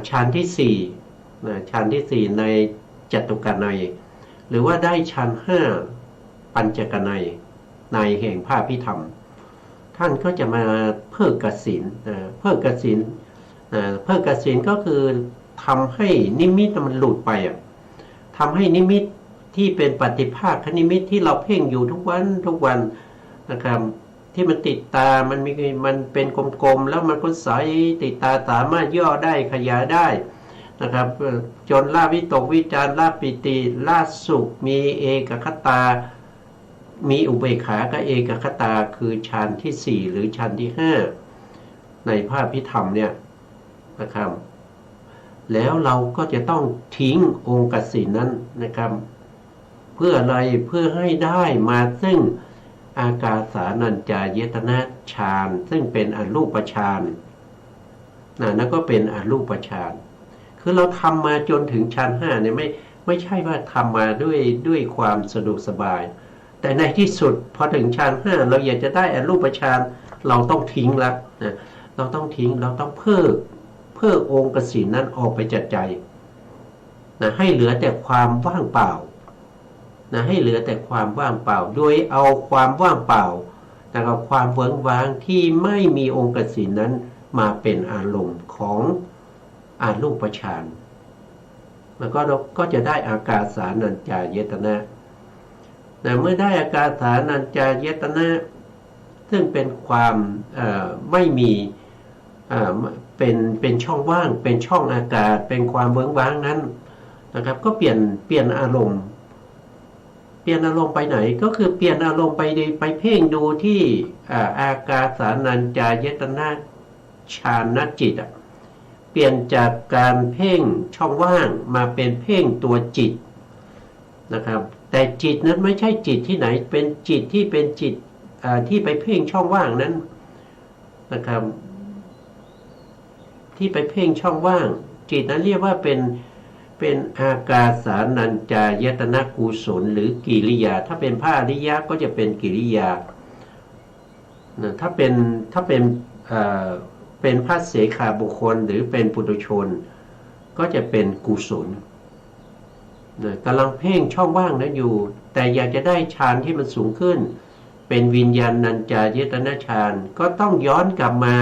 ฌานที่สี่ฌานที่สี่ในจตุกนัยหรือว่าได้ฌานห้าปัญจกนัยในแห่งพระพิธรรมท่านก็จะมาเพิกกสิณเพิกกสิณเพิกกสิณก็คือทำให้นิมิตมันหลุดไปทำให้นิมิตที่เป็นปฏิภาคนิมิตที่เราเพ่งอยู่ทุกวันนะครับที่มันติดตามันเป็นกลมๆแล้วมันก็ใสติดตาสามารถย่อได้ขยายได้นะครับจนละวิตกวิจารละปิติละสุขมีเอกคตามีอุเบกขากับเอกคตาคือฌานที่สี่หรือฌานที่ห้าในพระพิธรรมเนี่ยนะครับแล้วเราก็จะต้องทิ้งองค์กสิณนั้นนะครับเพื่ออะไรเพื่อให้ได้มาซึ่งอากาสานัญจายตนะฌานซึ่งเป็นอรูปฌานนั่นก็เป็นอรูปฌานคือเราทำมาจนถึงฌานห้าเนี่ยไม่ใช่ว่าทำมาด้วยความสะดวกสบายแต่ในที่สุดพอถึงฌานห้าเราอยากจะได้อรูปฌานเราต้องทิ้งละเราต้องทิ้งเราต้องเพิกองค์กสิณนั้นออกไปจากใจให้เหลือแต่ความว่างเปล่าให้เหลือแต่ความว่างเปล่าโดยเอาความว่างเปล่ากับความเวิ้งว้างที่ไม่มีองค์กสิณนั้นมาเป็นอารมณ์ของอรูปฌานแล้วก็จะได้อากาสานัญจายตนะเมื่อได้อากาสานัญจายตนะซึ่งเป็นความไม่มีเป็นช่องว่างเป็นช่องอากาศเป็นความเวิ้งว้างนั้นนะครับก็เปลี่ยนอารมณ์ไปไหนก็คือเปลี่ยนอารมณ์ไปเพ่งดูที่อากาสานัญจายตนะฌานจิตเปลี่ยนจากการเพ่งช่องว่างมาเป็นเพ่งตัวจิตนะครับแต่จิตนั้นไม่ใช่จิตที่ไหนเป็นจิตที่เป็นจิตที่ไปเพ่งช่องว่างนั้นนะครับที่ไปเพ่งช่องว่างจิตนั้นเรียกว่าเป็นอากาสานัญจายตนะกุศลหรือกิริยาถ้าเป็นพระอริยะก็จะเป็นกิริยาถ้าเป็นพระเสขบุคคลหรือเป็นปุถุชนก็จะเป็นกุศลกำลังเพ่งช่องว่างนั้นอยู่แต่อยากจะได้ฌานที่มันสูงขึ้น เป็นวิญญาณัญจายตนะฌานก็ต้องย้อนกลับมา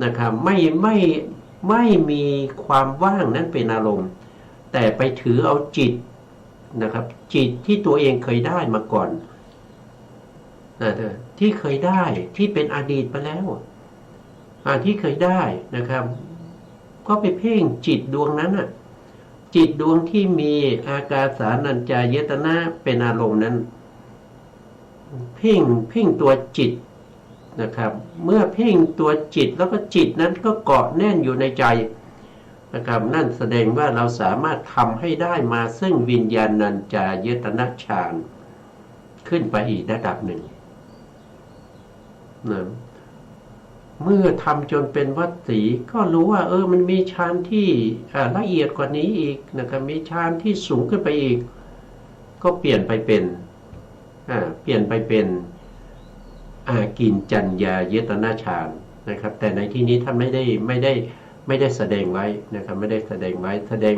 นะครับไม่มีความว่างนั้นเป็นอารมณ์แต่ไปถือเอาจิตนะครับจิตที่ตัวเองเคยได้มาก่อนนะที่เคยได้ที่เป็นอดีตไปแล้วที่เคยได้นะครับก็ไปเพ่งจิตดวงนั้นน่ะจิตดวงที่มีอากาสานัญจายตนะเป็นอารมณ์นั้นเพ่งตัวจิตนะครับเมื่อเพ่งตัวจิตแล้วก็จิตนั้นก็เกาะแน่นอยู่ในใจนะครับนั่นแสดงว่าเราสามารถทำให้ได้มาซึ่งวิญญาณัญจายตนะฌานขึ้นไปอีกระดับหนึ่งนะเมื่อทำจนเป็นวัตถีก็รู้ว่ามันมีฌานที่ละเอียดกว่านี้อีกนะครับมีฌานที่สูงขึ้นไปอีกก็เปลี่ยนไปเป็นอากินจัญญายตนะฌานนะครับแต่ในที่นี้ท่านไม่ได้แสดงไว้นะครับไม่ได้แสดงไ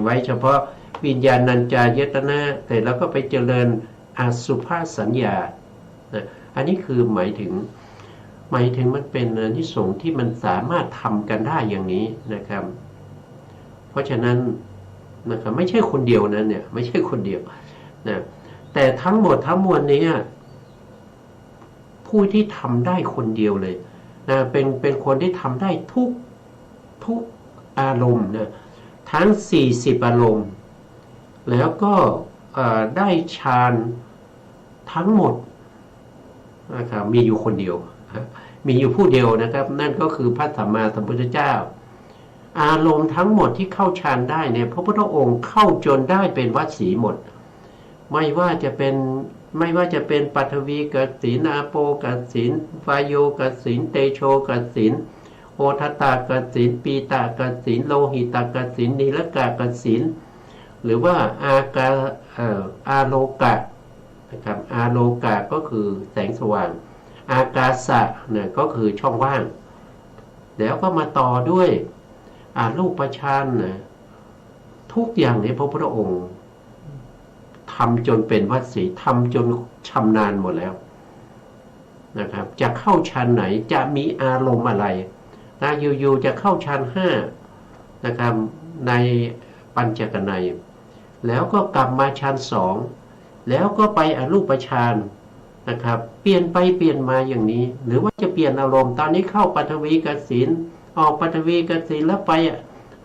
ว้เฉพาะวิญญาณัญจายตนะแต่แล้วก็ไปเจริญอสุภสัญญานะอันนี้คือหมายถึงมันเป็นอานิสงส์ที่มันสามารถทำกันได้อย่างนี้นะครับเพราะฉะนั้นนะครับไม่ใช่คนเดียวนะเนี่ยไม่ใช่คนเดียวนะแต่ทั้งหมดทั้งมวลนี้ผู้ที่ทำได้คนเดียวเลยนะเป็นคนที่ทำได้ทุกอารมณ์นะทั้ง40อารมณ์แล้วก็ได้ฌานทั้งหมดนะครับมีอยู่คนเดียวมีอยู่ผู้เดียวนะครับนั่นก็คือพระสัมมาสัมพุทธเจ้าอารมณ์ทั้งหมดที่เข้าฌานได้เนี่ยพระพุทธองค์เข้าจนได้เป็นวสีหมดไม่ว่าจะเป็นปฐวีกสิณอาโปกสิณวายโยกสิณเตโชกสิณโอทัตตากสิณปีตากสิณโลหิตากสิณนีลกากสิณหรือว่าอาโลกะนะครับอาโลกะก็คือแสงสว่างอากาสะเนี่ยก็คือช่องว่างแล้วก็มาต่อด้วยรูปฌานนะทุกอย่างในพระพุทธองค์ทำจนเป็นวัดสีทำจนชำนาญหมดแล้วนะครับจะเข้าฌานไหนจะมีอารมณ์อะไรนะอยู่จะเข้าฌาน5นะครับในปัญจกนัยแล้วก็กลับมาฌาน2แล้วก็ไปอรูปฌานนะครับเปลี่ยนไปเปลี่ยนมาอย่างนี้หรือว่าจะเปลี่ยนอารมณ์ตอนนี้เข้าปฐวีกสิณออกปฐวีกสิณแล้วไป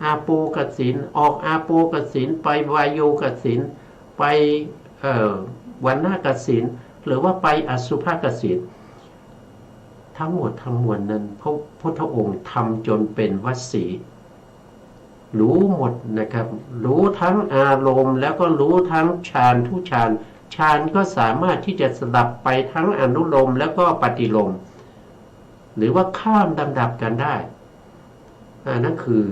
อาโปกสิณออกอาโปกสิณไปวายโยกสิณไปวันนากสิณหรือว่าไปอสุภกสิณทั้งหมดทั้งมวลนั้นพระพุทธองค์ทำจนเป็นวสีรู้หมดนะครับรู้ทั้งอารมณ์แล้วก็รู้ทั้งฌานทุกฌานก็สามารถที่จะสลับไปทั้งอนุโลมแล้วก็ปฏิโลมหรือว่าข้ามลำดับกันได้นั่นคือ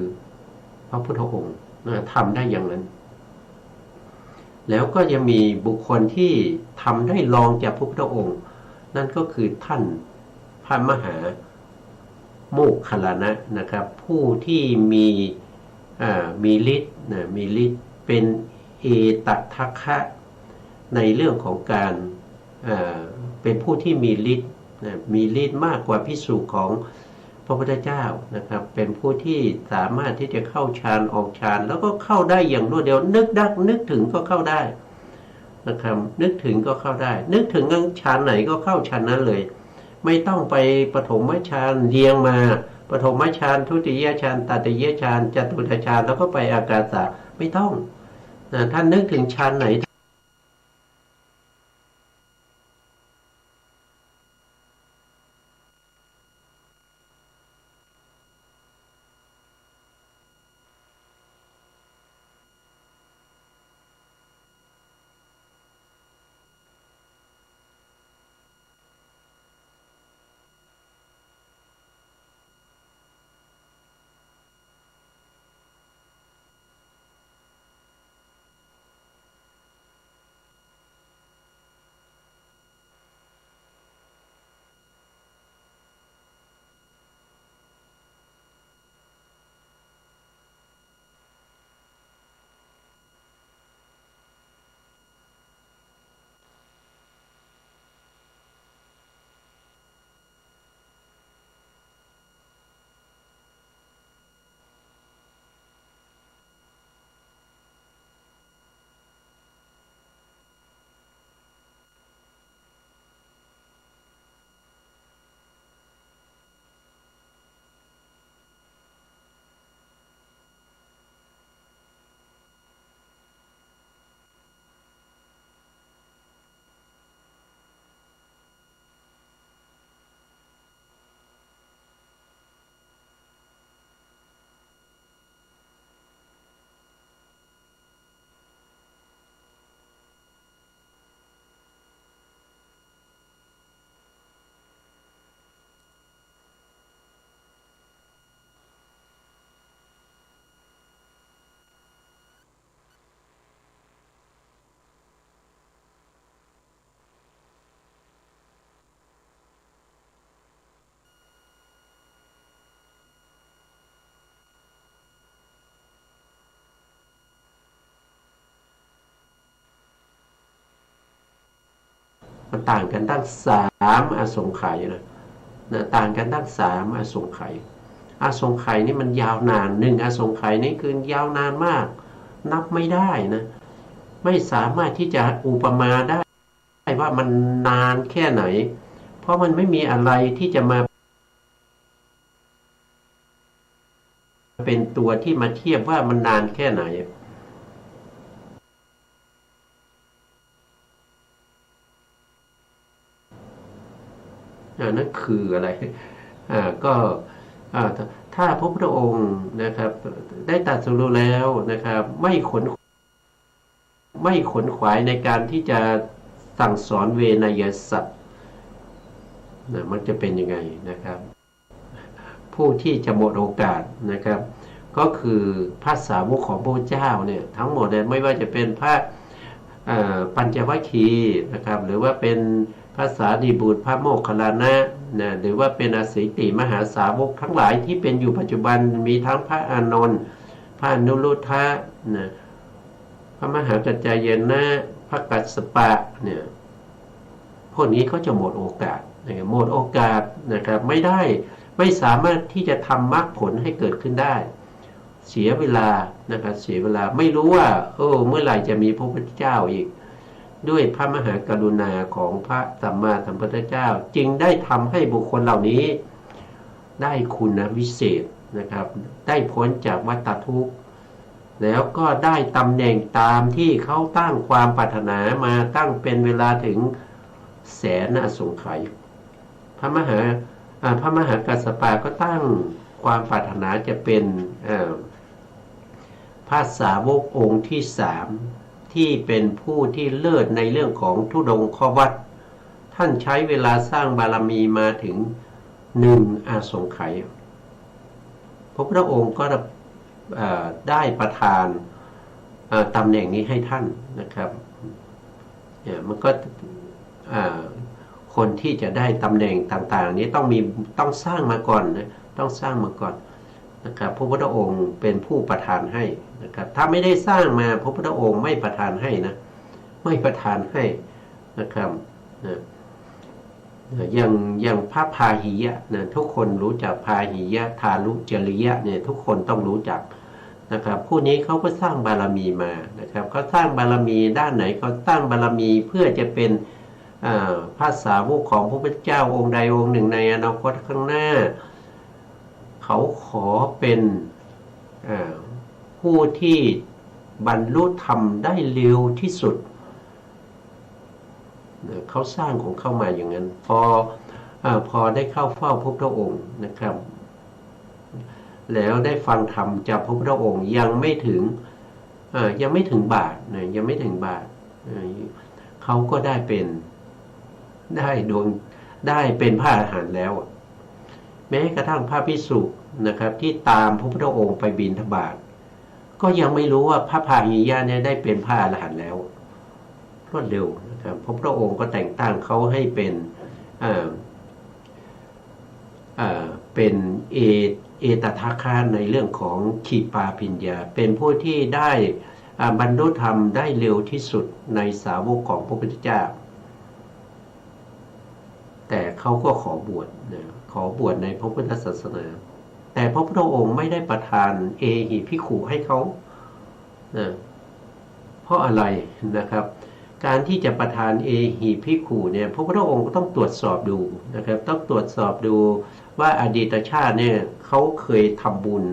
พระพุทธองค์ทำได้อย่างนั้นแล้วก็ยังมีบุคคลที่ทำได้รองจากพระพุทธองค์นั่นก็คือท่านพระมหาโมคคัลลานะนะครับผู้ที่มีฤทธิ์มีฤทธิ์เป็นเอตทัคคะในเรื่องของการเป็นผู้ที่มีฤทธิ์มีฤทธิ์มากกว่าภิกษุของพระพุทธเจ้านะครับเป็นผู้ที่สามารถที่จะเข้าฌานออกฌานแล้วก็เข้าได้อย่างรวดเร็วนึกถึงก็เข้าได้นะครับนึกถึงก็เข้าได้นึกถึงฌานไหนก็เข้าฌานนั้นเลยไม่ต้องไปปฐมฌานเรียงมาปฐมฌานทุติยฌานตติยฌานจตุตฌานแล้วก็ไปอากาสะไม่ต้องท่านนึกถึงฌานไหน มันต่างกันตั้ง3อสงไขยนะต่างกันตั้ง3อสงไขยอสงไขยนี่มันยาวนาน1อสงไขยนี่คือยาวนานมากนับไม่ได้นะไม่สามารถที่จะอุปมาได้ว่ามันนานแค่ไหนเพราะมันไม่มีอะไรที่จะมาเป็นตัวที่มาเทียบว่ามันนานแค่ไหนนั่นคืออะไรก็ถ้าพระพุทธองค์นะครับได้ตรัสรู้แล้วนะครับไม่ขนขวายในการที่จะสั่งสอนเวนยสัตว์มันจะเป็นยังไงนะครับผู้ที่จะหมดโอกาสนะครับก็คือพระสาวกของพระเจ้าเนี่ยทั้งหมดเนี่ยไม่ว่าจะเป็นพระปัญจวัคคีย์นะครับหรือว่าเป็นพระสารีบุตรพระโมคคัลลานะนะหรือว่าเป็นอสิติมหาสาวกทั้งหลายที่เป็นอยู่ปัจจุบันมีทั้งพระอานนท์พระอนุรุทธะนะพระมหากัจจายนะพระกัสสปะเนี่ยพวกนี้เขาจะหมดโอกาสหมดโอกาสนะครับไม่สามารถที่จะทำมรรคผลให้เกิดขึ้นได้เสียเวลานะครับเสียเวลาไม่รู้ว่าเมื่อไหร่จะมีพระพุทธเจ้าอีกด้วยพระมหากรุณาของพระสัมมาสัมพุทธเจ้าจึงได้ทำให้บุคคลเหล่านี้ได้คุณวิเศษนะครับได้พ้นจากวัฏทุกข์แล้วก็ได้ตำแหน่งตามที่เขาตั้งความปรารถนามาตั้งเป็นเวลาถึงแสนอสงไขยพระมหากัสสปะก็ตั้งความปรารถนาจะเป็นพระสาวกองค์ที่3ที่เป็นผู้ที่เลิศในเรื่องของธุดงควัตรท่านใช้เวลาสร้างบารมีมาถึง1อสงไขยพระพุทธองค์ก็ได้ประทานตำแหน่งนี้ให้ท่านนะครับมันก็คนที่จะได้ตำแหน่งต่างๆนี้ต้องสร้างมาก่อนนะต้องสร้างมาก่อนนะครับพระพุทธองค์เป็นผู้ประทานให้นะครับถ้าไม่ได้สร้างมาพระพุทธองค์ไม่ประทานให้นะไม่ประทานให้นะครับอย่างพระพาหิยะนะทุกคนรู้จักพาหิยะทารุจริยะเนี่ยทุกคนต้องรู้จักนะครับผู้นี้เขาก็สร้างบารมีมานะครับเขาสร้างบารมีด้านไหนเขาสร้างบารมีเพื่อจะเป็นพระสาวกของพระพุทธเจ้าองค์ใดองค์หนึ่งในอนาคตข้างหน้าเขาขอเป็นผู้ที่บรรลุธรรมได้เร็วที่สุดเขาสร้างของเข้ามาอย่างนั้นพอได้เข้าเฝ้าพระพุทธองค์นะครับแล้วได้ฟังธรรมจากพระพุทธองค์ยังไม่ถึงบาทนะยังไม่ถึงบาทเขาก็ได้เป็นพระอรหันต์แล้วแม้กระทั่งพระภิกษุนะครับที่ตามพระพุทธองค์ไปบิณฑบาตก็ยังไม่รู้ว่าพระพาหิยะเนี่ยได้เป็นพระอรหันต์แล้วรวดเร็วนะครับพระพุทธองค์ก็แต่งตั้งเขาให้เป็นเอตทัคคะในเรื่องของขีปาภิญญาเป็นผู้ที่ได้บรรลุธรรมได้เร็วที่สุดในสาวกของพระพุทธเจ้าแต่เขาก็ขอบวชในพระพุทธศาสนาแต่พระพุทธองค์ไม่ได้ประทานเอหิภิกขุให้เขาเพราะอะไรนะครับการที่จะประทานเอหิภิกขุเนี่ยพระพุทธองค์ก็ต้องตรวจสอบดูนะครับต้องตรวจสอบดูว่าอดีตชาติเนี่ยเขาเคยทำบุญ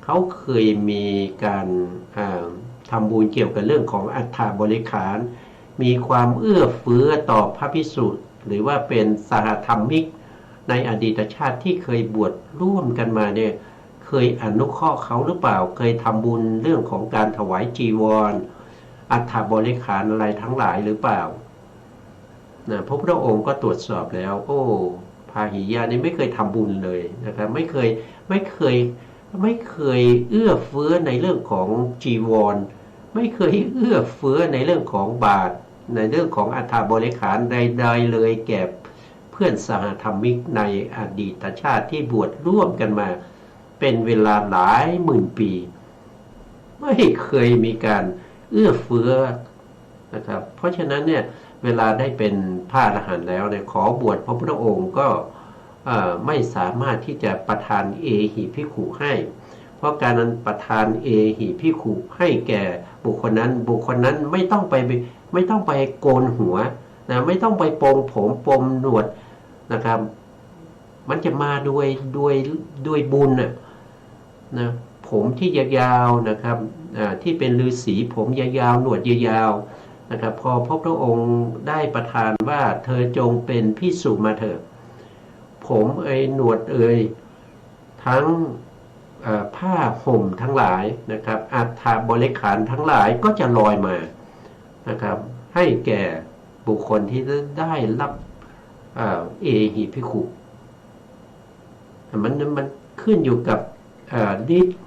เขาเคยมีการทำบุญเกี่ยวกับเรื่องของอัฏฐบริขารมีความเอื้อเฟื้อต่อพระภิกษุหรือว่าเป็นสหธรรมิกในอดีตชาติที่เคยบวชร่วมกันมาเนี่ยเคยอนุเคราะห์เขาหรือเปล่าเคยทำบุญเรื่องของการถวายจีวรอัฐบริขารอะไรทั้งหลายหรือเปล่าพระพุทธองค์ก็ตรวจสอบแล้วพาหิยะนี่ไม่เคยทำบุญเลยนะครับไม่เคยเอื้อเฟื้อในเรื่องของจีวรไม่เคยเอื้อเฟื้อในเรื่องของบาตรในเรื่องของอัฐบริขารใดๆเลยแก่เพื่อนสหธรรมิกในอดีตชาติที่บวชร่วมกันมาเป็นเวลาหลายหมื่นปีไม่เคยมีการเอื้อเฟื้อนะครับเพราะฉะนั้นเนี่ย เวลาได้เป็นพระอรหันต์แล้วเนี่ยขอบวชพระพุทธองค์ก็ไม่สามารถที่จะประทานเอหิภิกขุให้เพราะการนั้นประทานเอหิภิกขุให้แก่บุคคลนั้นไม่ต้องไปโกนหัวนะไม่ต้องไปปลงผมปลงหนวดนะครับมันจะมาด้วยบุญนะผมที่ยาวๆนะครับที่เป็นฤาษีผมยาวๆหนวดยาวๆนะครับพอพระพุทธองค์ได้ประทานว่าเธอจงเป็นภิกษุมาเถิดผมหนวดทั้งผ้าห่มทั้งหลายนะครับอัฐบริขารทั้งหลายก็จะลอยมานะครับให้แก่บุคคลที่ได้รับเอหิภิกขุมันขึ้นอยู่กับฤทธิ์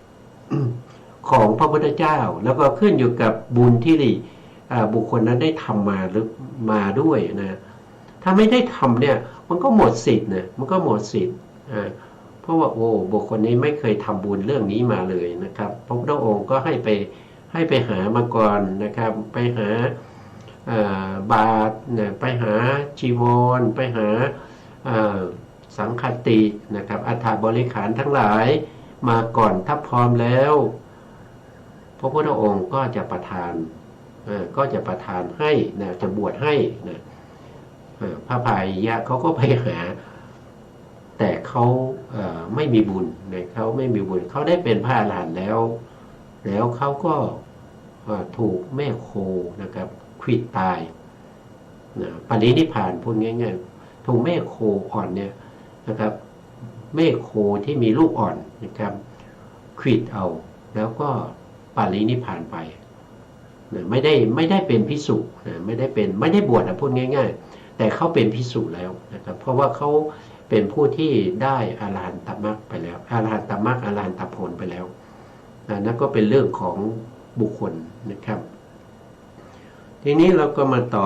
ของพระพุทธเจ้าแล้วก็ขึ้นอยู่กับบุญที่บุคคลนั้นได้ทำมาหรือมาด้วยนะถ้าไม่ได้ทำเนี่ยมันก็หมดสิทธิ์นะมันก็หมดสิทธิ์เพราะว่าบุคคลนี้ไม่เคยทำบุญเรื่องนี้มาเลยนะครับพระพุทธองค์ก็ให้ไปหามาก่อนนะครับไปหาบาตรไปหาจีวรไปหาสังฆตินะครับอัฐบริขารทั้งหลายมาก่อนถ้าพร้อมแล้วพระพุทธองค์ก็จะประทานให้นะจะบวชให้นะพระพายยะเขาก็ไปหาแต่เขาไม่มีบุญนะเขาไม่มีบุญเขาได้เป็นพระอรหันต์แล้วเขาก็ถูกแม่โคนะครับขวิดตายนะปรินิพพานพูดง่ายๆถูกแม่โคอ่อนเนี่ยนะครับแม่โคที่มีลูกอ่อนนะครับขวิดเอาแล้วก็ปรินิพพานไปนะไม่ได้เป็นภิกษุนะไม่ได้บวชนะพูดง่ายๆแต่เขาเป็นภิกษุแล้วนะครับเพราะว่าเขาเป็นผู้ที่ได้อรหันตมรรคไปแล้วอรหันตมรรคอรหันตผลไปแล้วนั่นก็เป็นเรื่องของบุคคลนะครับทีนี้เราก็มาต่อ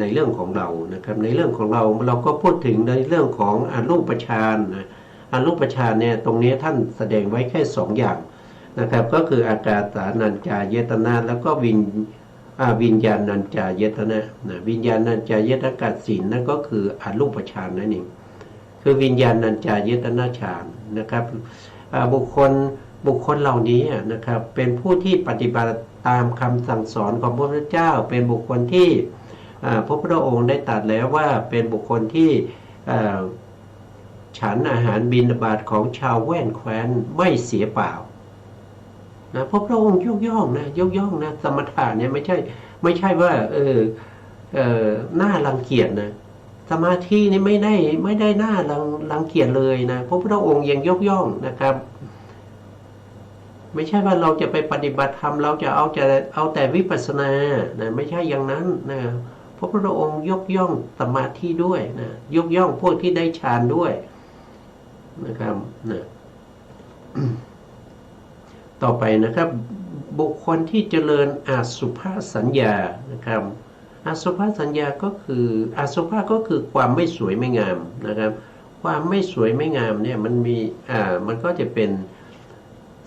ในเรื่องของเรานะครับในเรื่องของเราก็พูดถึงในเรื่องของอรูปฌานอรูปฌานเนี่ยตรงนี้ท่านแสดงไว้แค่2อย่างนะครับก็คืออากาสานัญจายตนะแล้วก็วิญญาณัญจายตนะวิญญาณัญจายตนะกัสสินนั่นก็คืออรูปฌานนั่นเองคือวิญญาณัญจายตนะฌานนะครับบุคคลเหล่านี้นะครับเป็นผู้ที่ปฏิบัติตามคำสั่งสอนของพระพุทธเจ้าเป็นบุคคลที่พระพุทธองค์ได้ตรัสแล้วว่าเป็นบุคคลที่ฉันอาหารบิณฑบาตของชาวแว่นแคว้นไม่เสียเปล่านะพระพุทธองค์ยกย่องนะสมถะเนี่ยไม่ใช่ว่าน่ารังเกียจนะสมาธินี่ไม่ได้น่ารังเกียจเลยนะพระพุทธองค์ยังยกย่องนะครับไม่ใช่ว่าเราจะไปปฏิบัติธรรมเราจะเอาแต่วิปัสสนานะไม่ใช่อย่างนั้นนะพระพุทธองค์ยกย่องสมาธิด้วยนะยกย่องพวกที่ได้ฌานด้วยนะครับนะต่อไปนะครับบุคคลที่เจริญอสุภสัญญานะครับอสุภสัญญาก็คืออสุภก็คือความไม่สวยไม่งามนะครับความไม่สวยไม่งามเนี่ยมันก็จะเป็น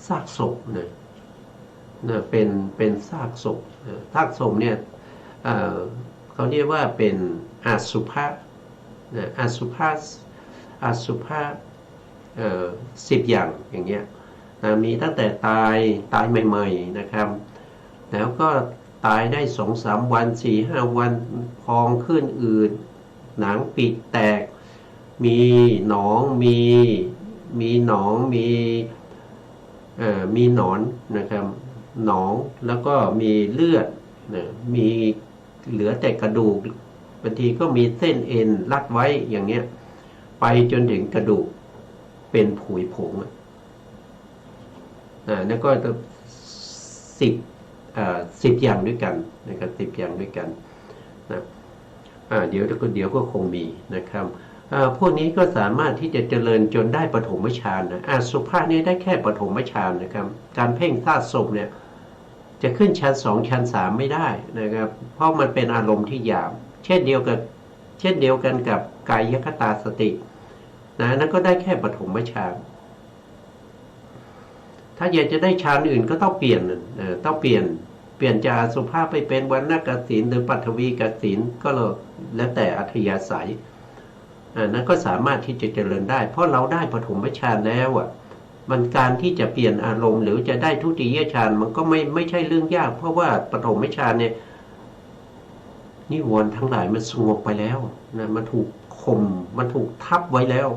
ซากศพนะเป็นซากศพซากศพเนี่ยเขาเรียกว่าเป็นอสุภะนะอสุภะ10 อย่างเงี้ยมีตั้งแต่ตายใหม่ๆนะครับแล้วก็ตายได้2-3 วัน 4-5 วันพองขึ้นอืดหนังปีกแตกมีหนองมีหนองมีหนอนนะครับหนองแล้วก็มีเลือดนะมีเหลือแต่กระดูกบางทีก็มีเส้นเอ็นรัดไว้อย่างเงี้ยไปจนถึงกระดูกเป็นผุยผงนั่นก็10 อย่างด้วยกันนะครับ10 อย่างด้วยกันนะเดี๋ยวก็คงมีนะครับพวกนี้ก็สามารถที่จะเจริญจนได้ปฐมฌานนะอสุภะนี้ได้แค่ปฐมฌานนะครับการเพ่งธาตุศพเนี่ยจะขึ้นชั้น2ชั้น3ไม่ได้นะครับเพราะมันเป็นอารมณ์ที่หยาบเช่นเดียวกันกับกายคตาสตินะนั่นก็ได้แค่ปฐมฌานถ้าอยากจะได้ฌานอื่นก็ต้องเปลี่ยน ปลี่ยนจากอสุภะไปเป็นวรรณกสิณหรือปัทวีกสิณก็แล้วแต่อัธยาศัยนั้นก็สามารถที่จะเจริญได้เพราะเราได้ปฐมฌานแล้วมันการที่จะเปลี่ยนอารมณ์หรือจะได้ทุติยฌานมันก็ไม่ใช่เรื่องยากเพราะว่าปฐมฌานเนี่ยนิวรณ์ทั้งหลายมันสงบไปแล้วนะมันถูกข่มมันถูกทับไว้แล้ว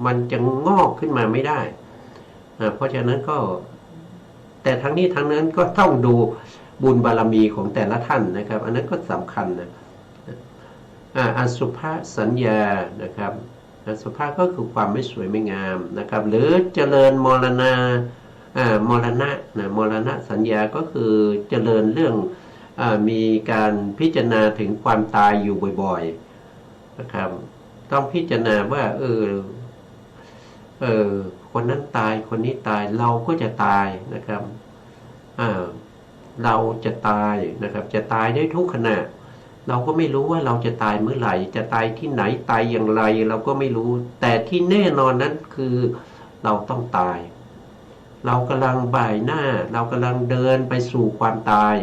มันจะงอกขึ้นมาไม่ได้เพราะฉะนั้นก็แต่ทั้งนี้ทั้งนั้นก็ต้องดูบุญบารมีของแต่ละท่านนะครับอันนั้นก็สำคัญนะอสุภสัญญานะครับอสุภก็คือความไม่สวยไม่งามนะครับหรือเจริญมรณะมรณะนะมรณะสัญญาก็คือเจริญเรื่องมีการพิจารณาถึงความตายอยู่บ่อยๆนะครับต้องพิจารณาว่าคนนั้นตายคนนี้ตายเราก็จะตายนะครับเราจะตายนะครับจะตายได้ทุกขณะเราก็ไม่รู้ว่าเราจะตายเมื่อไหร่จะตายที่ไหนตายอย่างไรเราก็ไม่รู้แต่ที่แน่นอนนั้นคือเราต้องตายเรากำลังบ่ายหน้าเรากำลังเดินไปสู่ความตาย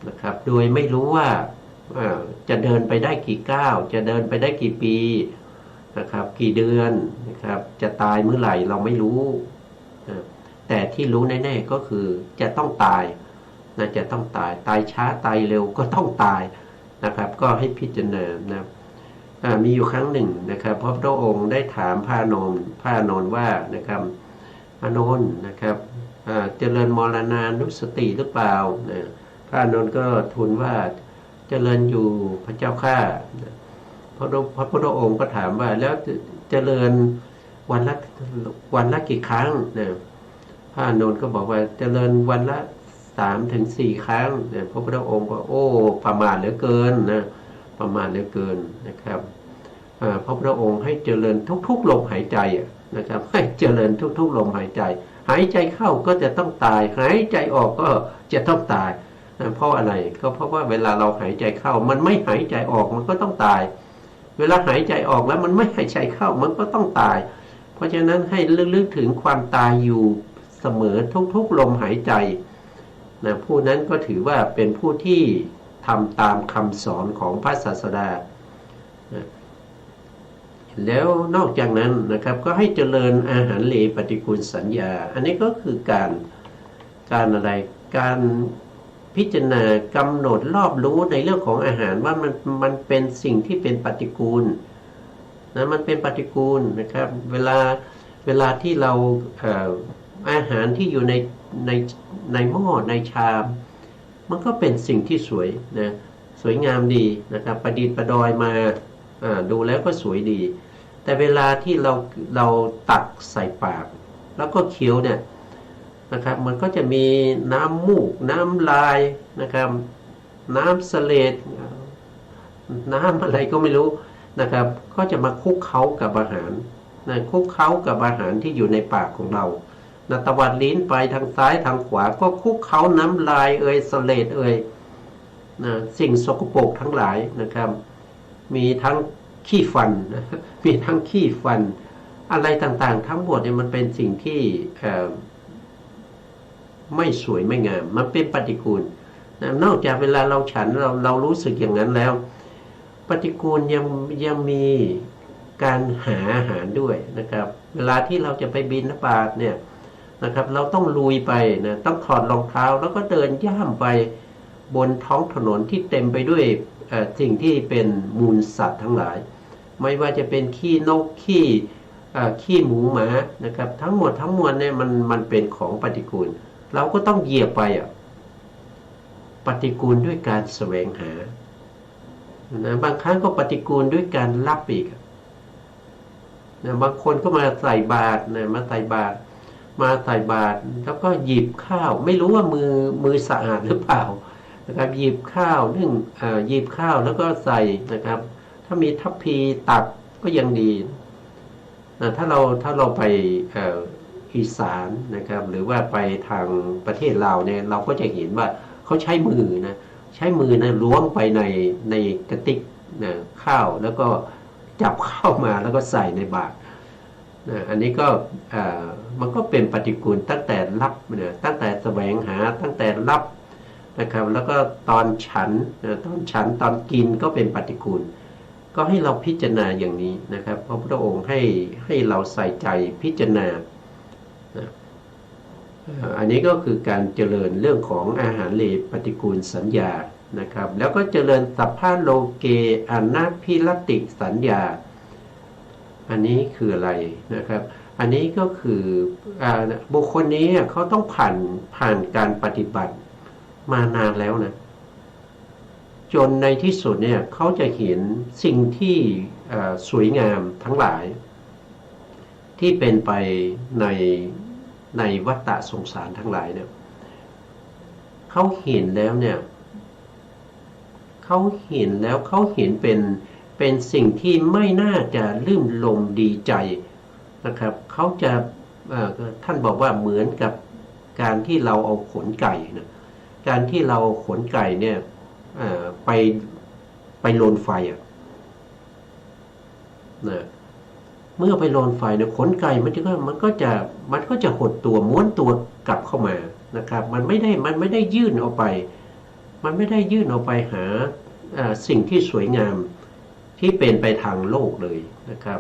นะครับโดยไม่รู้ว่าจะเดินไปได้กี่ก้าวจะเดินไปได้กี่ปีนะครับกี่เดือนนะครับจะตายเมื่อไหร่เราไม่รู้แต่ที่รู้แน่ๆก็คือจะต้องตายนะจะต้องตายช้าตายเร็วก็ต้องตายนะครับก็ให้พิจารณานะมีอยู่ครั้งหนึ่งนะครับพระพุทธองค์ได้ถามพระอานนท์ว่านะครับอานนท์นะครับเจริญมรณานุสติหรือเปล่าพระอานนท์ก็ทูลว่าเจริญอยู่พระเจ้าข้าพระพุทธองค์ก็ถามว่าแล้วเจริญวันละกี่ครั้งนะพระอานนท์ก็บอกว่าเจริญวันละ3-4 ครั้งเนี่ยพระพุทธองค์ก็โอ้ประมาทเหลือเกินนะประมาทเหลือเกินนะครับพระพุทธองค์ให้เจริญทุกๆลมหายใจนะครับให้เจริญทุกๆลมหายใจหายใจเข้าก็จะต้องตายหายใจออกก็จะต้องตายเพราะอะไรก็เพราะว่าเวลาเราหายใจเข้ามันไม่หายใจออกมันก็ต้องตายเวลาหายใจออกแล้วมันไม่หายใจเข้ามันก็ต้องตายเพราะฉะนั้นให้ลึกถึงความตายอยู่เสมอทุกๆลมหายใจนะผู้นั้นก็ถือว่าเป็นผู้ที่ทำตามคำสอนของพระศาสดานะแล้วนอกจากนั้นนะครับก็ให้เจริญอาหารเลปฏิกูลสัญญาอันนี้ก็คือการอะไรการพิจารณากำหนดรอบรู้ในเรื่องของอาหารว่ามันเป็นสิ่งที่เป็นปฏิกูลนะมันเป็นปฏิกูลนะครับเวลาที่เราอาหารที่อยู่ในหม้อในชามมันก็เป็นสิ่งที่สวยนะสวยงามดีนะครับประดิษฐ์ประดอยมาดูแล้วก็สวยดีแต่เวลาที่เราตักใส่ปากแล้วก็เคี้ยวเนี่ยนะครับมันก็จะมีน้ำมูกน้ำลายนะครับน้ำเสลดน้ำอะไรก็ไม่รู้นะครับก็จะมาคลุกเคล้ากับอาหารนะคลุกเคล้ากับอาหารที่อยู่ในปากของเราตวัดลิ้นไปทางซ้ายทางขวาก็คลุกเคล้าน้ำลายเสลดสิ่งสกปรกทั้งหลายนะครับมีทั้งขี้ฟันมีทั้งขี้ฟันอะไรต่างๆทั้งหมดเนี่ยมันเป็นสิ่งที่ไม่สวยไม่งามมันเป็นปฏิกูลนอกจากเวลาเราฉันเรารู้สึกอย่างนั้นแล้วปฏิกูลยังมีการหาอาหารด้วยนะครับเวลาที่เราจะไปบิณฑบาตเนี่ยนะครับเราต้องลุยไปนะต้องถอดรองเท้าแล้วก็เดินย่ำไปบนท้องถนนที่เต็มไปด้วยสิ่งที่เป็นมูลสัตว์ทั้งหลายไม่ว่าจะเป็นขี้นกขี้หมูหมานะครับทั้งหมดทั้งมวลเนี่ยมันเป็นของปฏิกูลเราก็ต้องเหยียบไปปฏิกูลด้วยการแสวงหานะบางครั้งก็ปฏิกูลด้วยการรับอีกนะบางคนก็มาใส่บาตรนะมาใส่บาตรแล้วก็หยิบข้าวไม่รู้ว่ามือสะอาดหรือเปล่านะครับหยิบข้าวหยิบข้าวแล้วก็ใส่นะครับถ้ามีทัพพีตักก็ยังดีนะถ้าเราไปอีสานนะครับหรือว่าไปทางประเทศลาวเนี่ยเราก็จะเห็นว่าเขาใช้มือนะล้วงไปในกระติกนะข้าวแล้วก็จับข้าวมาแล้วก็ใส่ในบาตรอันนี้ก็มันก็เป็นปฏิกูลตั้งแต่รับเนี่ยตั้งแต่แสวงหาตั้งแต่รับ นะครับแล้วก็ตอนฉันตอนกินก็เป็นปฏิกูลก็ให้เราพิจารณาอย่างนี้นะครับพระพุทธองค์ให้เราใส่ใจพิจารณาอันนี้ก็คือการเจริญเรื่องของอาหารเลวปฏิกูลสัญญานะครับแล้วก็เจริญสัพพะโลเกอนาภิรติสัญญาอันนี้คืออะไรนะครับอันนี้ก็คือบุคคลนี้เขาต้องผ่านการปฏิบัติมานานแล้วนะจนในที่สุดเนี่ยเขาจะเห็นสิ่งที่สวยงามทั้งหลายที่เป็นไปในวัฏฏะสงสารทั้งหลายเนี่ยเขาเห็นแล้วเนี่ยเขาเห็นแล้วเขาเห็นเป็นสิ่งที่ไม่น่าจะลื่นลมดีใจนะครับเขาจะท่านบอกว่าเหมือนกับการที่เราเอาขนไก่นะการที่เราขนไก่เนี่ยไปโลนไฟนะเมื่อไปโลนไฟเนี่ยขนไก่มันก็จะหดตัวม้วนตัวกลับเข้ามานะครับมันไม่ได้ยื่นออกไปหาสิ่งที่สวยงามที่เป็นไปทางโลกเลยนะครับ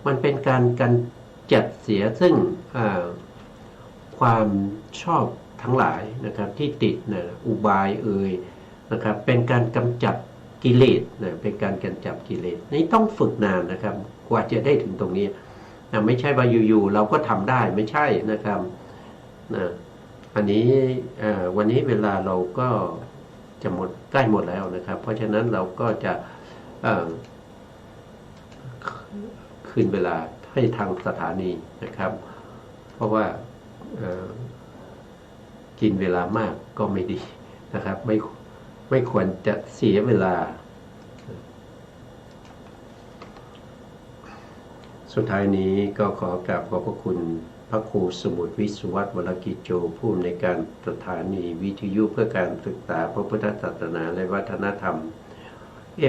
มันเป็นการจัดเสียซึ่งความชอบทั้งหลายนะครับที่ติดนะอุบายนะครับเป็นการกำจัดกิเลสนะเป็นการกำจัดกิเลสนี่ต้องฝึกนานนะครับกว่าจะได้ถึงตรงนี้นะไม่ใช่ว่าอยู่ๆเราก็ทำได้ไม่ใช่นะครับนะอันนี้วันนี้เวลาเราก็จะใกล้หมดแล้วนะครับเพราะฉะนั้นเราก็จะคืนเวลาให้ทางสถานีนะครับเพราะว่ากินเวลามากก็ไม่ดีนะครับไม่ควรจะเสียเวลาสุดท้ายนี้ก็ขอกราบขอบพระคุณพระครูสมุทรวิสุวัฒน์วรกิจโจผู้อำนวยการสถานีวิทยุเพื่อการศึกษาพระพุทธศาสนาและวัฒนธรรม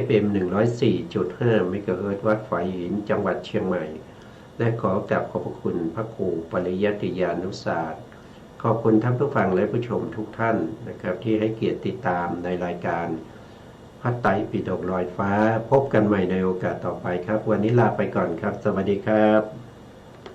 FM 104.5 เมกะเฮิรตซ์วัดฝายหินจังหวัดเชียงใหม่และขอกราบขอบพระคุณพระครูปริยัติยานุศาสตร์ขอบคุณท่านผู้ฟังและผู้ชมทุกท่านนะครับที่ให้เกียรติติดตามในรายการพระไตรปิฎกลอยฟ้าพบกันใหม่ในโอกาสต่อไปครับวันนี้ลาไปก่อนครับสวัสดีครับ